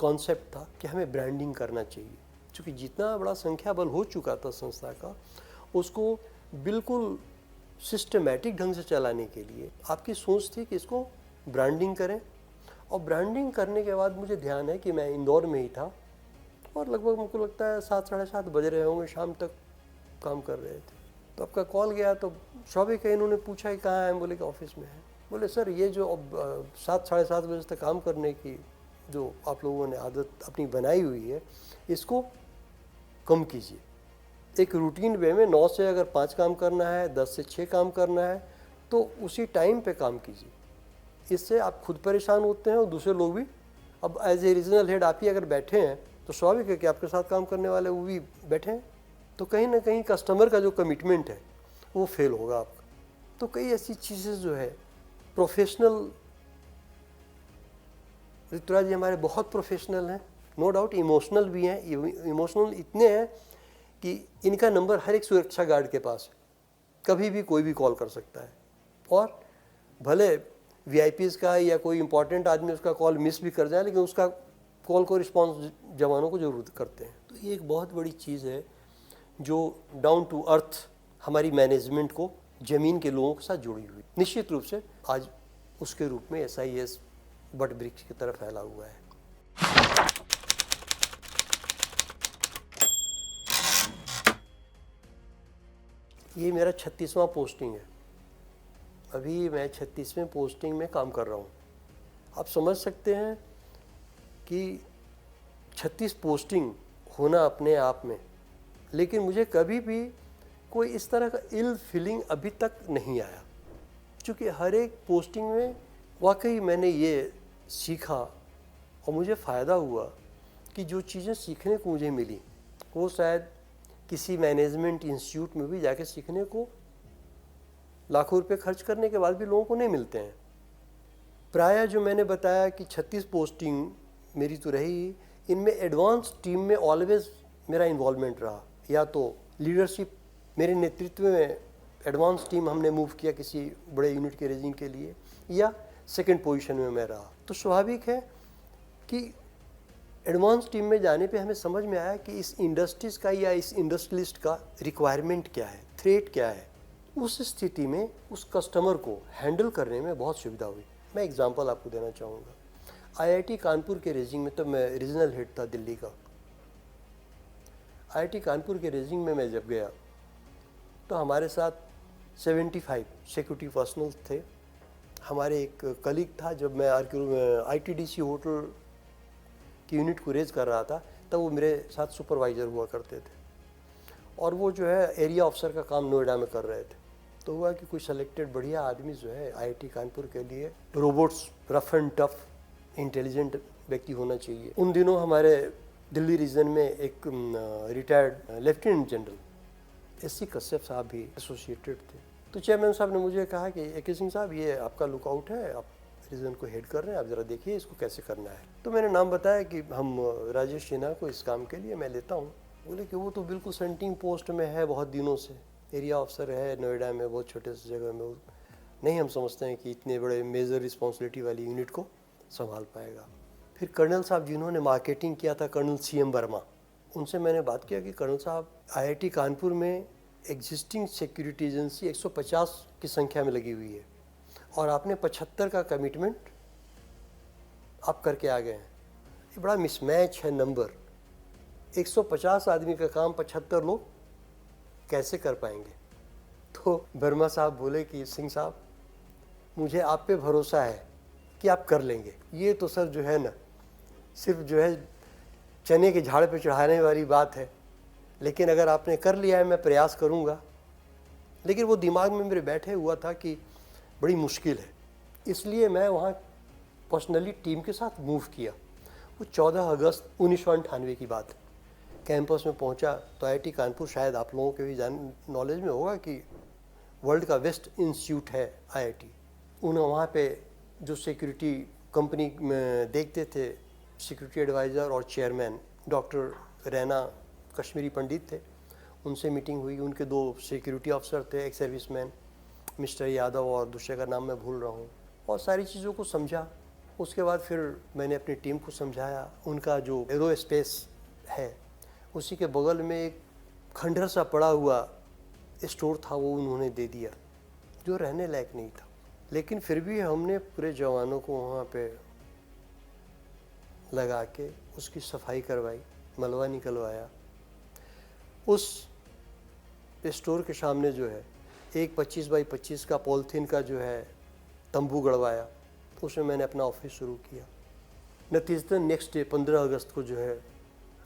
कॉन्सेप्ट था कि हमें ब्रांडिंग करना चाहिए। क्योंकि जितना बड़ा संख्या बल हो चुका था संस्था का, उसको बिल्कुल सिस्टमैटिक ढंग से चलाने के लिए आपकी सोच थी कि इसको ब्रांडिंग करें। और ब्रांडिंग करने के बाद मुझे ध्यान है कि मैं इंदौर में ही था, और लगभग मुझको लगता है 7, साढ़े 7 बज रहे होंगे, शाम तक काम कर रहे थे। तो आपका कॉल गया, तो स्वाभाविक है इन्होंने पूछा कि कहाँ है, बोले कि ऑफिस में है। बोले सर, ये जो 7, साढ़े 7 बजे तक काम करने की जो आप लोगों ने आदत अपनी बनाई हुई है, इसको कम कीजिए। एक रूटीन वे में 9 से अगर 5 काम करना है, 10 से 6 काम करना है, तो उसी टाइम पे काम कीजिए। इससे आप खुद परेशान होते हैं और दूसरे लोग भी अब एज ए रीजनल हेड आप ही अगर बैठे हैं तो स्वाभाविक है कि आपके साथ काम करने वाले वो भी बैठे हैं, तो कहीं ना कहीं कस्टमर का जो कमिटमेंट है वो फेल होगा आपका। तो कई ऐसी चीज़ें जो है प्रोफेशनल, ऋतुराज जी हमारे बहुत प्रोफेशनल हैं, नो डाउट इमोशनल भी हैं, इमोशनल इतने हैं कि इनका नंबर हर एक सुरक्षा गार्ड के पास है, कभी भी कोई भी कॉल कर सकता है, और भले वीआईपीज़ का या कोई इंपॉर्टेंट आदमी उसका कॉल मिस भी कर जाए लेकिन उसका कॉल को रिस्पॉन्स जवानों को जरूर करते हैं। तो ये एक बहुत बड़ी चीज़ है जो डाउन टू अर्थ हमारी मैनेजमेंट को ज़मीन के लोगों के साथ जुड़ी हुई, निश्चित रूप से आज उसके रूप में SIS बट वृक्ष की तरफ फैला हुआ है। ये मेरा 36वां पोस्टिंग है, अभी मैं 36वें पोस्टिंग में काम कर रहा हूँ। आप समझ सकते हैं कि 36 पोस्टिंग होना अपने आप में, लेकिन मुझे कभी भी कोई इस तरह का इल फीलिंग अभी तक नहीं आया, क्योंकि हर एक पोस्टिंग में वाकई मैंने ये सीखा और मुझे फ़ायदा हुआ कि जो चीज़ें सीखने को मुझे मिली वो शायद किसी मैनेजमेंट इंस्टीट्यूट में भी जाके सीखने को लाखों रुपए खर्च करने के बाद भी लोगों को नहीं मिलते हैं। प्रायः जो मैंने बताया कि 36 पोस्टिंग मेरी तो रही, इनमें एडवांस टीम में ऑलवेज मेरा इन्वॉल्वमेंट रहा, या तो लीडरशिप मेरे नेतृत्व में एडवांस टीम हमने मूव किया किसी बड़े यूनिट के रेजिंग के लिए, या सेकंड पोजीशन में मैं रहा। तो स्वाभाविक है कि एडवांस टीम में जाने पे हमें समझ में आया कि इस इंडस्ट्रीज़ का या इस इंडस्ट्रियलिस्ट का रिक्वायरमेंट क्या है, थ्रेट क्या है। उस स्थिति में उस कस्टमर को हैंडल करने में बहुत सुविधा हुई। मैं एग्जांपल आपको देना चाहूँगा। IIT कानपुर के रेजिंग में तो मैं रीजनल हेड था दिल्ली का। IIT कानपुर के रेजिंग में मैं जब गया तो हमारे साथ 75 सिक्योरिटी पर्सनल थे। हमारे एक कलीग था, जब मैं ITDC होटल की यूनिट को रेज कर रहा था तब वो मेरे साथ सुपरवाइज़र हुआ करते थे, और वो जो है एरिया ऑफिसर का काम नोएडा में कर रहे थे। तो हुआ कि कोई सेलेक्टेड बढ़िया आदमी जो है IIT कानपुर के लिए robots, rough and tough intelligent व्यक्ति होना चाहिए। उन दिनों हमारे दिल्ली रीजन में एक retired lieutenant general SC Kashyap साहब भी एसोसिएटेड थे। तो चेयरमैन साहब ने मुझे कहा कि AK सिंह साहब, ये आपका लुकआउट है, आप रीजन को हेड कर रहे हैं, आप ज़रा देखिए इसको कैसे करना है। तो मैंने नाम बताया कि हम राजेश सिन्हा को इस काम के लिए मैं लेता हूँ। बोले कि वो तो बिल्कुल सेंटिंग पोस्ट में है बहुत दिनों से, एरिया ऑफिसर है नोएडा में, बहुत छोटे से जगह में, नहीं हम समझते हैं कि इतने बड़े मेजर रिस्पॉन्सिबिलिटी वाली यूनिट को संभाल पाएगा। फिर कर्नल साहब जिन्होंने मार्केटिंग किया था, कर्नल CM वर्मा, उनसे मैंने बात किया कि कर्नल साहब, IIT कानपुर में एग्जिस्टिंग सिक्योरिटी एजेंसी 150 की संख्या में लगी हुई है और आपने 75 का कमिटमेंट आप करके आ गए हैं। ये बड़ा मिसमैच है नंबर, 150 आदमी का काम 75 लोग कैसे कर पाएंगे। तो वर्मा साहब बोले कि सिंह साहब, मुझे आप पे भरोसा है कि आप कर लेंगे। ये तो सर जो है ना, सिर्फ जो है चने के झाड़ पे चढ़ाने वाली बात है, लेकिन अगर आपने कर लिया है मैं प्रयास करूँगा। लेकिन वो दिमाग में मेरे बैठे हुआ था कि बड़ी मुश्किल है, इसलिए मैं वहाँ पर्सनली टीम के साथ मूव किया। वो 14 अगस्त 1998 की बात है। कैंपस में पहुँचा तो IIT कानपुर, शायद आप लोगों के भी नॉलेज में होगा कि वर्ल्ड का बेस्ट इंस्टीट्यूट है IIT। उन्हें वहाँ पे जो सिक्योरिटी कंपनी में देखते थे, सिक्योरिटी एडवाइज़र और चेयरमैन डॉक्टर रैना कश्मीरी पंडित थे, उनसे मीटिंग हुई। उनके 2 सिक्योरिटी ऑफिसर थे, एक सर्विसमैन मिस्टर यादव और दूसरे का नाम मैं भूल रहा हूँ, और सारी चीज़ों को समझा। उसके बाद फिर मैंने अपनी टीम को समझाया। उनका जो एरोस्पेस है उसी के बगल में एक खंडहर सा पड़ा हुआ स्टोर था, वो उन्होंने दे दिया, जो रहने लायक नहीं था। लेकिन फिर भी हमने पूरे जवानों को वहाँ पे लगा के उसकी सफाई करवाई, मलबा निकलवाया। उस स्टोर के सामने जो है एक 25 बाई 25 का पॉलीथीन का जो है तंबू गड़वाया, उसमें मैंने अपना ऑफिस शुरू किया। नतीजतन नेक्स्ट डे 15 अगस्त को जो है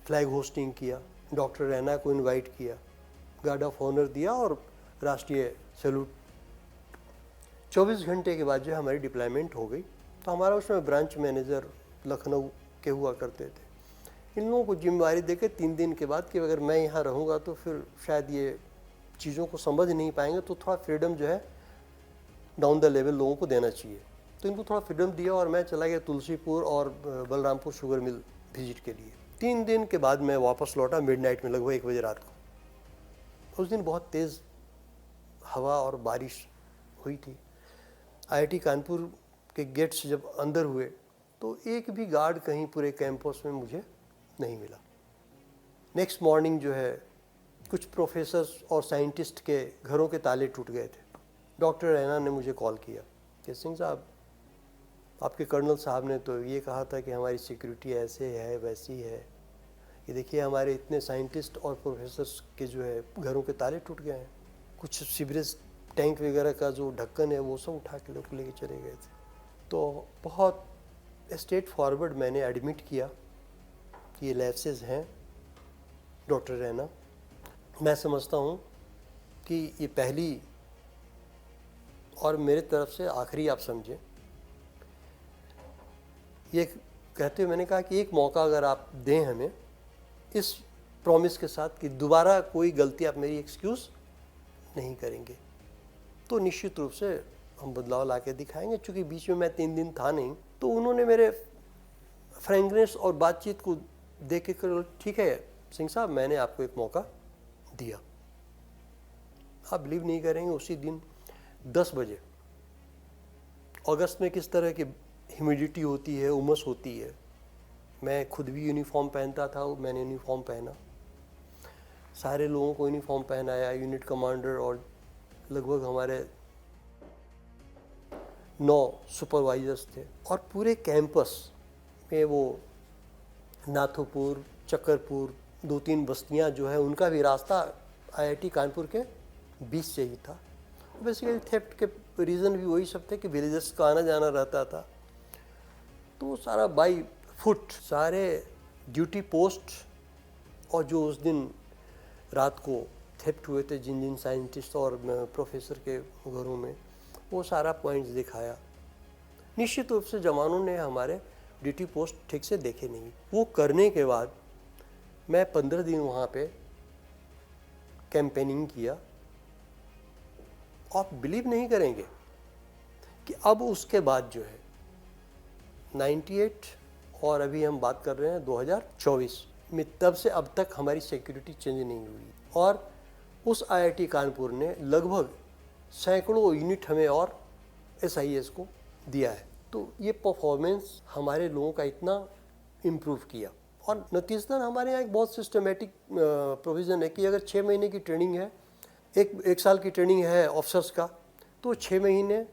फ्लैग होस्टिंग किया, डॉक्टर रैना को इनवाइट किया, गार्ड ऑफ ऑनर दिया और राष्ट्रीय सैल्यूट। 24 घंटे के बाद जो हमारी डिप्लॉयमेंट हो गई। तो हमारा उसमें ब्रांच मैनेजर लखनऊ के हुआ करते थे। इन लोगों को जिम्मेदारी देके 3 दिन के बाद कि अगर मैं यहाँ रहूँगा तो फिर शायद ये चीज़ों को समझ नहीं पाएंगे, तो थोड़ा फ्रीडम जो है डाउन द लेवल लोगों को देना चाहिए। तो इनको थोड़ा फ्रीडम दिया और मैं चला गया तुलसीपुर और बलरामपुर शुगर मिल विजिट के लिए। 3 दिन के बाद मैं वापस लौटा मिडनाइट में, लगभग 1 बजे रात को। उस दिन बहुत तेज़ हवा और बारिश हुई थी। आईआईटी कानपुर के गेट्स जब अंदर हुए तो एक भी गार्ड कहीं पूरे कैंपस में मुझे नहीं मिला। नेक्स्ट मॉर्निंग जो है कुछ प्रोफेसर्स और साइंटिस्ट के घरों के ताले टूट गए थे। डॉक्टर रैना ने मुझे कॉल किया कि सिंह साहब, आपके कर्नल साहब ने तो ये कहा था कि हमारी सिक्योरिटी ऐसे है वैसी है, ये देखिए हमारे इतने साइंटिस्ट और प्रोफेसर्स के जो है घरों के ताले टूट गए हैं। कुछ सीवरेज टैंक वगैरह का जो ढक्कन है वो सब उठा के लोग लेके चले गए थे। तो बहुत स्ट्रेट फॉरवर्ड मैंने एडमिट किया कि ये लैप्सेस हैं डॉक्टर रैना। मैं समझता हूँ कि ये पहली और मेरे तरफ से आखिरी आप समझें। ये कहते हुए मैंने कहा कि एक मौका अगर आप दें हमें, इस प्रॉमिस के साथ कि दोबारा कोई गलती आप मेरी एक्सक्यूज़ नहीं करेंगे, तो निश्चित रूप से हम बदलाव ला के दिखाएंगे। चूँकि बीच में मैं 3 दिन था नहीं, तो उन्होंने मेरे फ्रेंकनेस और बातचीत को देख के कर, ठीक है सिंह साहब, मैंने आपको एक मौका दिया। आप बिलीव नहीं करेंगे, उसी दिन 10 बजे, अगस्त में किस तरह की ह्यूमिडिटी होती है, उमस होती है, मैं खुद भी यूनिफॉर्म पहनता था, मैंने यूनिफॉर्म पहना, सारे लोगों को यूनिफॉर्म पहनाया, यूनिट कमांडर और लगभग हमारे 9 सुपरवाइजर्स थे। और पूरे कैंपस में वो नाथोपुर, चक्करपुर, 2-3 बस्तियां जो है उनका भी रास्ता आईआईटी कानपुर के बीच से ही था। बेसिकली थेफ्ट के रीज़न भी वही सब थे कि विलेजर्स का आना जाना रहता था। तो वो सारा बाई फुट सारे ड्यूटी पोस्ट, और जो उस दिन रात को थेफ्ट हुए थे जिन जिन साइंटिस्ट और प्रोफेसर के घरों में, वो सारा पॉइंट्स दिखाया। निश्चित रूप से जवानों ने हमारे ड्यूटी पोस्ट ठीक से देखे नहीं। वो करने के बाद मैं 15 दिन वहाँ पे कैंपेनिंग किया। आप बिलीव नहीं करेंगे कि अब उसके बाद जो है 98 और अभी हम बात कर रहे हैं 2024 में, तब से अब तक हमारी सिक्योरिटी चेंज नहीं हुई। और उस आईआईटी कानपुर ने लगभग सैकड़ों यूनिट हमें और एसआईएस को दिया है। तो ये परफॉर्मेंस हमारे लोगों का इतना इम्प्रूव किया। और नतीजतन हमारे यहाँ एक बहुत सिस्टमेटिक प्रोविज़न है कि अगर 6 महीने की ट्रेनिंग है, एक साल की ट्रेनिंग है ऑफिसर्स का, तो 6 महीने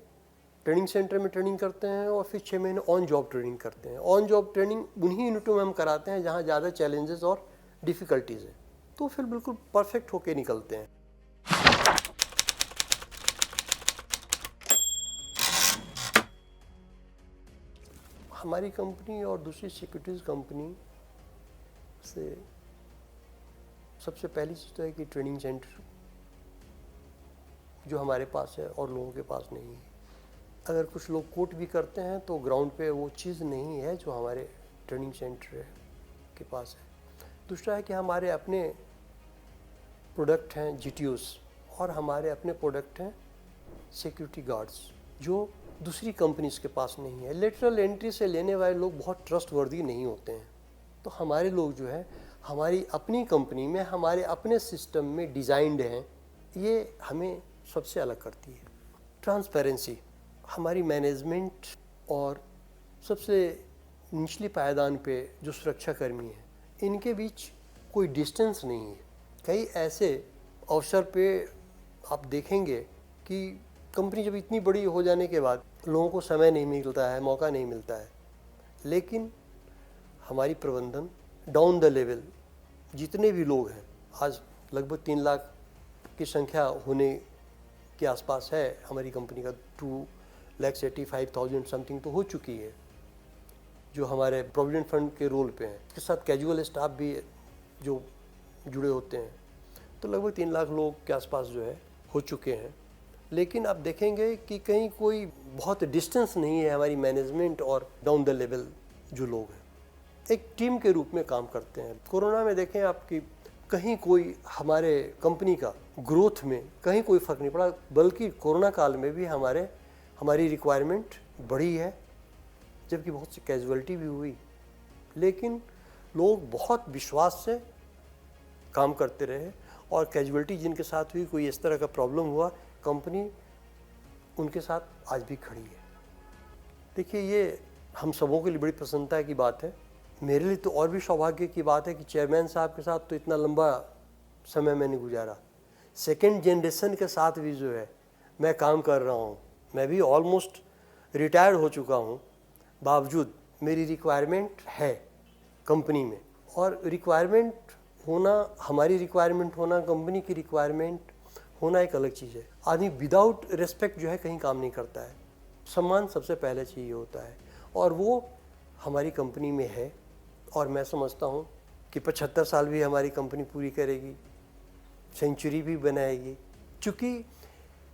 ट्रेनिंग सेंटर में ट्रेनिंग करते हैं और फिर 6 महीने ऑन जॉब ट्रेनिंग करते हैं। ऑन जॉब ट्रेनिंग उन्हीं यूनिटों में हम कराते हैं जहाँ ज़्यादा चैलेंजेस और डिफ़िकल्टीज़ हैं, तो फिर बिल्कुल परफेक्ट होके निकलते हैं। हमारी कंपनी और दूसरी सिक्योरिटीज़ कंपनी से सबसे पहली चीज़ तो है कि ट्रेनिंग सेंटर जो हमारे पास है और लोगों के पास नहीं है। अगर कुछ लोग कोट भी करते हैं तो ग्राउंड पे वो चीज़ नहीं है जो हमारे ट्रेनिंग सेंटर के पास है। दूसरा है कि हमारे अपने प्रोडक्ट हैं जीटीओस, और हमारे अपने प्रोडक्ट हैं सिक्योरिटी गार्ड्स, जो दूसरी कंपनीज के पास नहीं है। लेटरल एंट्री से लेने वाले लोग बहुत ट्रस्टवर्दी नहीं होते हैं। तो हमारे लोग जो है हमारी अपनी कंपनी में, हमारे अपने सिस्टम में डिज़ाइंड हैं, ये हमें सबसे अलग करती है। ट्रांसपेरेंसी, हमारी मैनेजमेंट और सबसे निचली पायदान पे जो सुरक्षाकर्मी हैं, इनके बीच कोई डिस्टेंस नहीं है। कई ऐसे अवसर पे आप देखेंगे कि कंपनी जब इतनी बड़ी हो जाने के बाद लोगों को समय नहीं मिलता है, मौका नहीं मिलता है, लेकिन हमारी प्रबंधन डाउन द लेवल जितने भी लोग हैं, आज लगभग 3 लाख की संख्या होने के आसपास है हमारी कंपनी का, 2,85,000 समथिंग तो हो चुकी है जो हमारे प्रोविडेंट फंड के रोल पे हैं। इसके साथ कैजुअल स्टाफ भी जो जुड़े होते हैं, तो लगभग 3 लाख लोग के आसपास जो है हो चुके हैं। लेकिन आप देखेंगे कि कहीं कोई बहुत डिस्टेंस नहीं है हमारी मैनेजमेंट और डाउन द लेवल जो लोग हैं। एक टीम के रूप में काम करते हैं। कोरोना में देखें आपकी कहीं कोई हमारे कंपनी का ग्रोथ में कहीं कोई फ़र्क नहीं पड़ा, बल्कि कोरोना काल में भी हमारी रिक्वायरमेंट बढ़ी है, जबकि बहुत सी कैजुअलिटी भी हुई, लेकिन लोग बहुत विश्वास से काम करते रहे और कैजुअलिटी जिनके साथ हुई, कोई इस तरह का प्रॉब्लम हुआ, कंपनी उनके साथ आज भी खड़ी है। देखिए, ये हम सबों के लिए बड़ी प्रसन्नता की बात है। मेरे लिए तो और भी सौभाग्य की बात है कि चेयरमैन साहब के साथ तो इतना लंबा समय मैंने गुजारा, सेकेंड जनरेशन के साथ भी जो है मैं काम कर रहा हूँ। मैं भी ऑलमोस्ट रिटायर्ड हो चुका हूँ, बावजूद मेरी रिक्वायरमेंट है कंपनी में। और रिक्वायरमेंट होना, हमारी रिक्वायरमेंट होना, कंपनी की रिक्वायरमेंट होना एक अलग चीज़ है। आदमी विदाउट रिस्पेक्ट जो है कहीं काम नहीं करता है। सम्मान सबसे पहले चाहिए होता है, और वो हमारी कंपनी में है। और मैं समझता हूँ कि 75 साल भी हमारी कंपनी पूरी करेगी, सेंचुरी भी बनाएगी, क्योंकि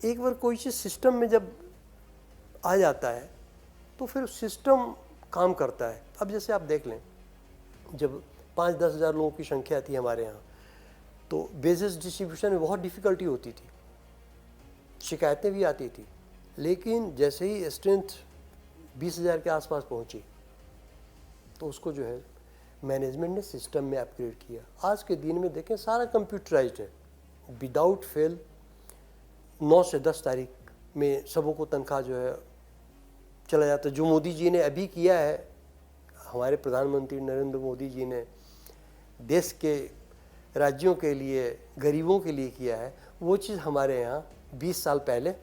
एक बार कोई चीज़ सिस्टम में जब आ जाता है तो फिर सिस्टम काम करता है। अब जैसे आप देख लें, जब 5-10 हज़ार लोगों की संख्या थी हमारे यहाँ, तो बेसिस डिस्ट्रीब्यूशन में बहुत डिफ़िकल्टी होती थी, शिकायतें भी आती थी, लेकिन जैसे ही स्ट्रेंथ 20,000 के आसपास पहुँची तो उसको जो है मैनेजमेंट ने सिस्टम में अपग्रेड किया। आज के दिन में देखें, सारा कंप्यूटराइज्ड है, विदाउट फेल 9 से 10 तारीख में सबों को तनख्वाह जो है चला जाता है। जो मोदी जी ने अभी किया है, हमारे प्रधानमंत्री नरेंद्र मोदी जी ने देश के राज्यों के लिए, गरीबों के लिए किया है, वो चीज़ हमारे यहाँ 20 साल पहले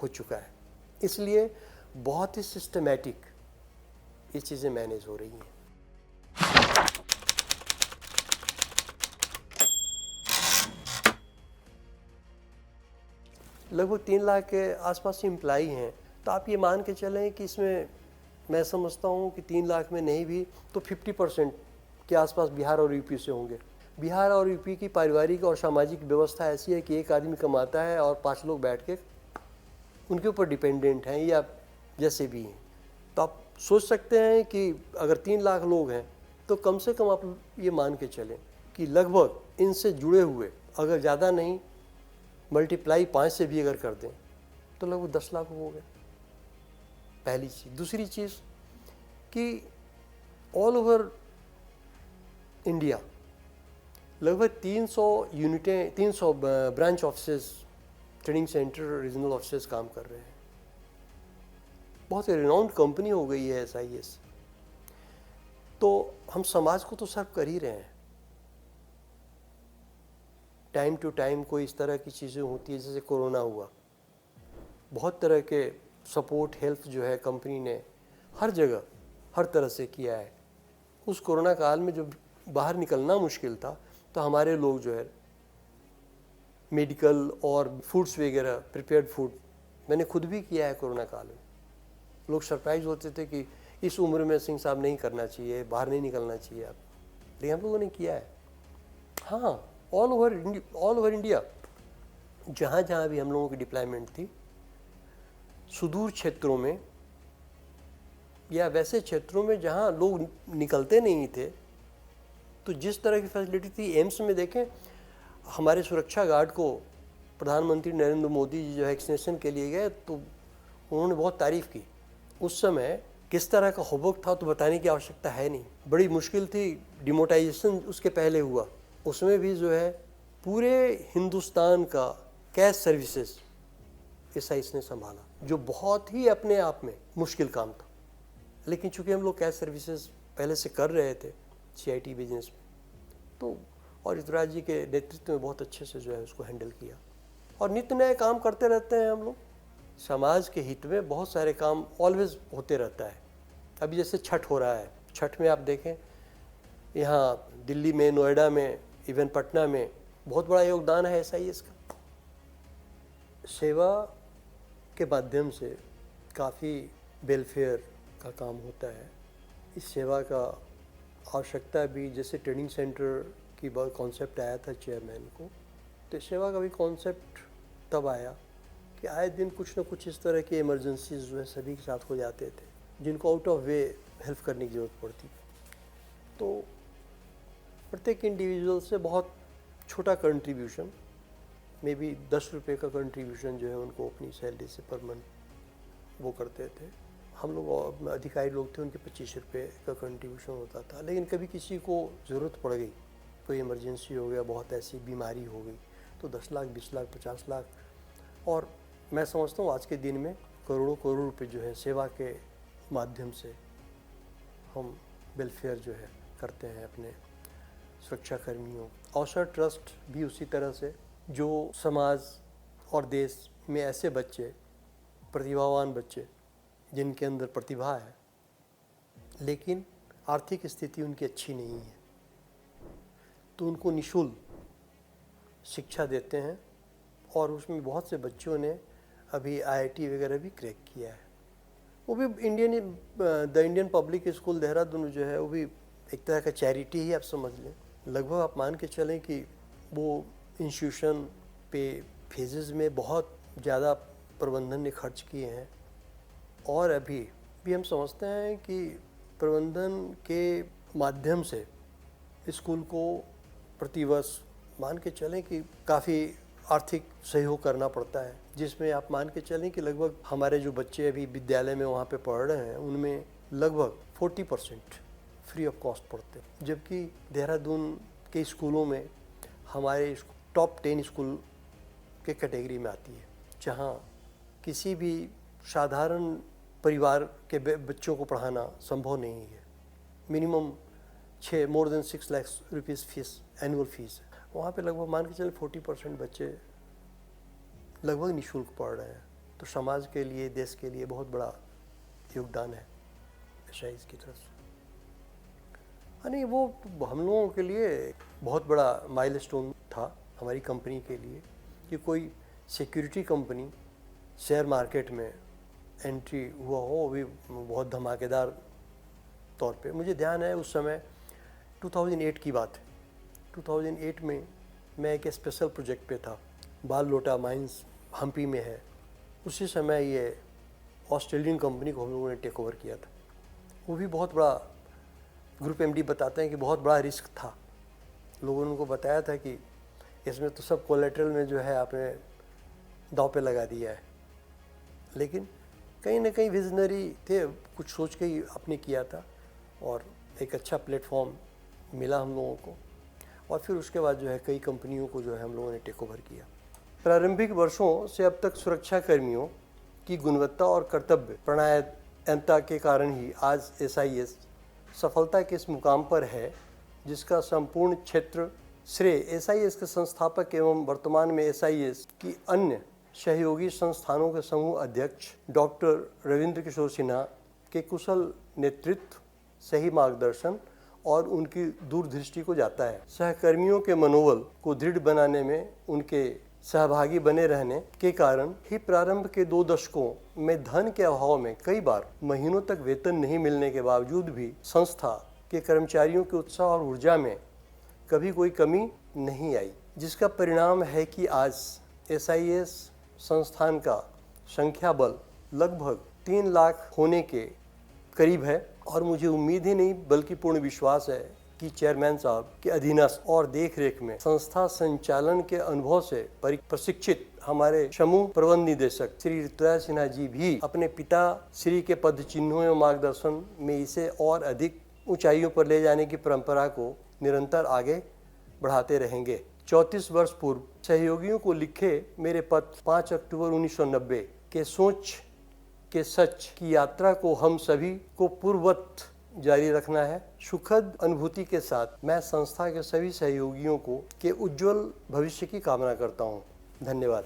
हो चुका है। इसलिए बहुत ही सिस्टमैटिक ये चीज़ें मैनेज हो रही हैं। लगभग 3 लाख के आसपास एम्प्लाई हैं, तो आप ये मान के चलें कि इसमें मैं समझता हूँ कि 3 लाख में नहीं भी तो 50% के आसपास बिहार और यूपी से होंगे। बिहार और यूपी की पारिवारिक और सामाजिक व्यवस्था ऐसी है कि एक आदमी कमाता है और 5 लोग बैठ के उनके ऊपर डिपेंडेंट हैं, या जैसे भी हैं। तो आप सोच सकते हैं कि अगर 3 लाख लोग हैं तो कम से कम आप ये मान के चलें कि लगभग इनसे जुड़े हुए, अगर ज़्यादा नहीं मल्टीप्लाई 5 से भी अगर कर दें तो लगभग 10 लाख हो गए। पहली चीज़। दूसरी चीज़ कि ऑल ओवर इंडिया लगभग 300 यूनिटें, 300 branch offices, training centre, regional offices काम कर रहे हैं। बहुत रिनाउंड कंपनी हो गई है SIS। तो हम समाज को तो सर्व कर ही रहे हैं। टाइम टू टाइम कोई इस तरह की चीज़ें होती है, जैसे कोरोना हुआ, बहुत तरह के सपोर्ट, हेल्प जो है कंपनी ने हर जगह हर तरह से किया है। उस कोरोना काल में जब बाहर निकलना मुश्किल था, तो हमारे लोग जो है मेडिकल और फूड्स वगैरह, प्रिपेयर्ड फूड, मैंने खुद भी किया है कोरोना काल में। लोग सरप्राइज होते थे कि इस उम्र में सिंह साहब नहीं करना चाहिए, बाहर नहीं निकलना चाहिए आप, लेकिन हम लोगों ने किया है। हाँ, ऑल ओवर इंडिया जहाँ जहाँ भी हम लोगों की डिप्लॉयमेंट थी, सुदूर क्षेत्रों में या वैसे क्षेत्रों में जहाँ लोग निकलते नहीं थे, तो जिस तरह की फैसिलिटी थी, एम्स में देखें, हमारे सुरक्षा गार्ड को प्रधानमंत्री नरेंद्र मोदी जी जो वैक्सीनेशन के लिए गए तो उन्होंने बहुत तारीफ़ की। उस समय किस तरह का होमवर्क था तो बताने की आवश्यकता है नहीं, बड़ी मुश्किल थी। डिमोटाइजेशन उसके पहले हुआ, उसमें भी जो है पूरे हिंदुस्तान का कैश सर्विसेज SIS ने संभाला, जो बहुत ही अपने आप में मुश्किल काम था। लेकिन चूंकि हम लोग कैश सर्विसेज पहले से कर रहे थे CIT बिजनेस में, तो और ऋतुराज जी के नेतृत्व में बहुत अच्छे से जो है उसको हैंडल किया। और नित्य नए काम करते रहते हैं हम लोग, समाज के हित में बहुत सारे काम ऑलवेज होते रहता है। अभी जैसे छठ हो रहा है, छठ में आप देखें यहाँ दिल्ली में, नोएडा में, इवन पटना में बहुत बड़ा योगदान है SIS का। सेवा के माध्यम से काफ़ी वेलफेयर का काम होता है। इस सेवा का आवश्यकता भी, जैसे ट्रेनिंग सेंटर की कॉन्सेप्ट आया था चेयरमैन को, तो सेवा का भी कॉन्सेप्ट तब आया कि आए दिन कुछ न कुछ इस तरह की इमरजेंसीज जो है सभी के साथ हो जाते थे, जिनको आउट ऑफ वे हेल्प करने की ज़रूरत पड़ती। तो प्रत्येक इंडिविजुअल से बहुत छोटा कंट्रीब्यूशन, मे बी 10 रुपये का कंट्रीब्यूशन जो है उनको अपनी सैलरी से पर मंथ वो करते थे। हम लोग अधिकारी लोग थे, उनके 25 रुपये का कंट्रीब्यूशन होता था। लेकिन कभी किसी को ज़रूरत पड़ गई, कोई इमरजेंसी हो गया, बहुत ऐसी बीमारी हो गई, तो 10 लाख, 20 लाख, 50 लाख, और मैं समझता हूँ आज के दिन में करोड़ों करोड़ रुपए जो है सेवा के माध्यम से हम वेलफेयर जो है करते हैं अपने सुरक्षा कर्मियों। अवसर ट्रस्ट भी उसी तरह से, जो समाज और देश में ऐसे बच्चे, प्रतिभावान बच्चे जिनके अंदर प्रतिभा है लेकिन आर्थिक स्थिति उनकी अच्छी नहीं है, तो उनको निःशुल्क शिक्षा देते हैं। और उसमें बहुत से बच्चों ने अभी IIT वगैरह भी क्रैक किया है। वो भी the Indian public school Dehradun जो है वो भी एक तरह का चैरिटी ही आप समझ लें। लगभग आप मान के चलें कि वो इंस्टीट्यूशन पे फेजेस में बहुत ज़्यादा प्रबंधन ने खर्च किए हैं, और अभी भी हम समझते हैं कि प्रबंधन के माध्यम से स्कूल को प्रतिवर्ष मान के चलें कि काफ़ी आर्थिक सहयोग करना पड़ता है, जिसमें आप मान के चलें कि लगभग हमारे जो बच्चे अभी विद्यालय में वहाँ पे पढ़ रहे हैं उनमें लगभग 40% फ्री ऑफ कॉस्ट पढ़ते हैं। जबकि देहरादून के स्कूलों में हमारे टॉप 10 स्कूल के कैटेगरी में आती है, जहाँ किसी भी साधारण परिवार के बच्चों को पढ़ाना संभव नहीं है। Minimum more than 6 lakh rupees fees, annual fees है। वहाँ पे लगभग मान के चले 40% बच्चे लगभग निःशुल्क पढ़ रहे हैं। तो समाज के लिए, देश के लिए बहुत बड़ा योगदान है SIS की तरफ से। यानी वो हम लोगों के लिए बहुत बड़ा माइलस्टोन था हमारी कंपनी के लिए कि कोई सिक्योरिटी कंपनी शेयर मार्केट में एंट्री हुआ हो, वो भी बहुत धमाकेदार तौर पे। मुझे ध्यान है उस समय 2008 की बात है। 2008 में मैं एक स्पेशल प्रोजेक्ट पे था, बाल लोटा माइंस हम्पी में है। उसी समय ये ऑस्ट्रेलियन कंपनी को हम लोगों ने टेक ओवर किया था। वो भी बहुत बड़ा, ग्रुप MD बताते हैं कि बहुत बड़ा रिस्क था। लोगों ने उनको बताया था कि इसमें तो सब कोलेटरल में जो है आपने दांव पे लगा दिया है, लेकिन कहीं ना कहीं विजनरी थे, कुछ सोच के ही आपने किया था और एक अच्छा प्लेटफॉर्म मिला हम लोगों को। और फिर उसके बाद जो है कई कंपनियों को जो है हम लोगों ने टेक ओवर किया। प्रारंभिक वर्षों से अब तक सुरक्षा कर्मियों की गुणवत्ता और कर्तव्य परायणता के कारण ही आज SIS सफलता के इस मुकाम पर है, जिसका संपूर्ण क्षेत्र श्रेय SIS के संस्थापक एवं वर्तमान में SIS की अन्य सहयोगी संस्थानों के समूह अध्यक्ष डॉक्टर रविंद्र किशोर सिन्हा के कुशल नेतृत्व, सही मार्गदर्शन और उनकी दूरदृष्टि को जाता है। सहकर्मियों के मनोबल को दृढ़ बनाने में उनके सहभागी बने रहने के कारण ही प्रारंभ के 2 दशकों में धन के अभाव में कई बार महीनों तक वेतन नहीं मिलने के बावजूद भी संस्था के कर्मचारियों के उत्साह और ऊर्जा में कभी कोई कमी नहीं आई, जिसका परिणाम है कि आज SIS संस्थान का संख्या बल लगभग 3 लाख होने के करीब है। और मुझे उम्मीद ही नहीं बल्कि पूर्ण विश्वास है कि चेयरमैन साहब के अधीनस्थ और देखरेख में संस्था संचालन के अनुभव से प्रशिक्षित हमारे समूह प्रबंध निदेशक श्री ऋतुराज सिन्हा जी भी अपने पिता श्री के पद चिन्हों एवं मार्गदर्शन में इसे और अधिक ऊंचाइयों पर ले जाने की परंपरा को निरंतर आगे बढ़ाते रहेंगे। 34 वर्ष पूर्व सहयोगियों को लिखे मेरे पत्र 5 अक्टूबर 1990 के सोच के सच की यात्रा को हम सभी को पूर्ववत जारी रखना है। सुखद अनुभूति के साथ मैं संस्था के सभी सहयोगियों को के उज्जवल भविष्य की कामना करता हूँ। धन्यवाद।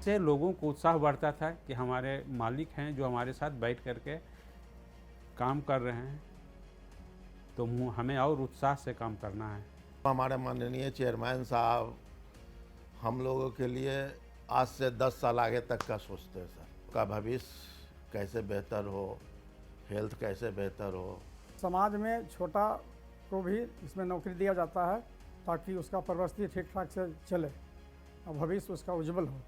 से लोगों को उत्साह बढ़ता था कि हमारे मालिक हैं जो हमारे साथ बैठ करके काम कर रहे हैं, तो हमें और उत्साह से काम करना है। हमारे माननीय चेयरमैन साहब हम लोगों के लिए आज से 10 साल आगे तक का सोचते हैं सर, का भविष्य कैसे बेहतर हो, हेल्थ कैसे बेहतर हो। समाज में छोटा को भी इसमें नौकरी दिया जाता है ताकि उसका परवस्ती ठीक ठाक से चले। और भविष्य उसका उज्जवल हो।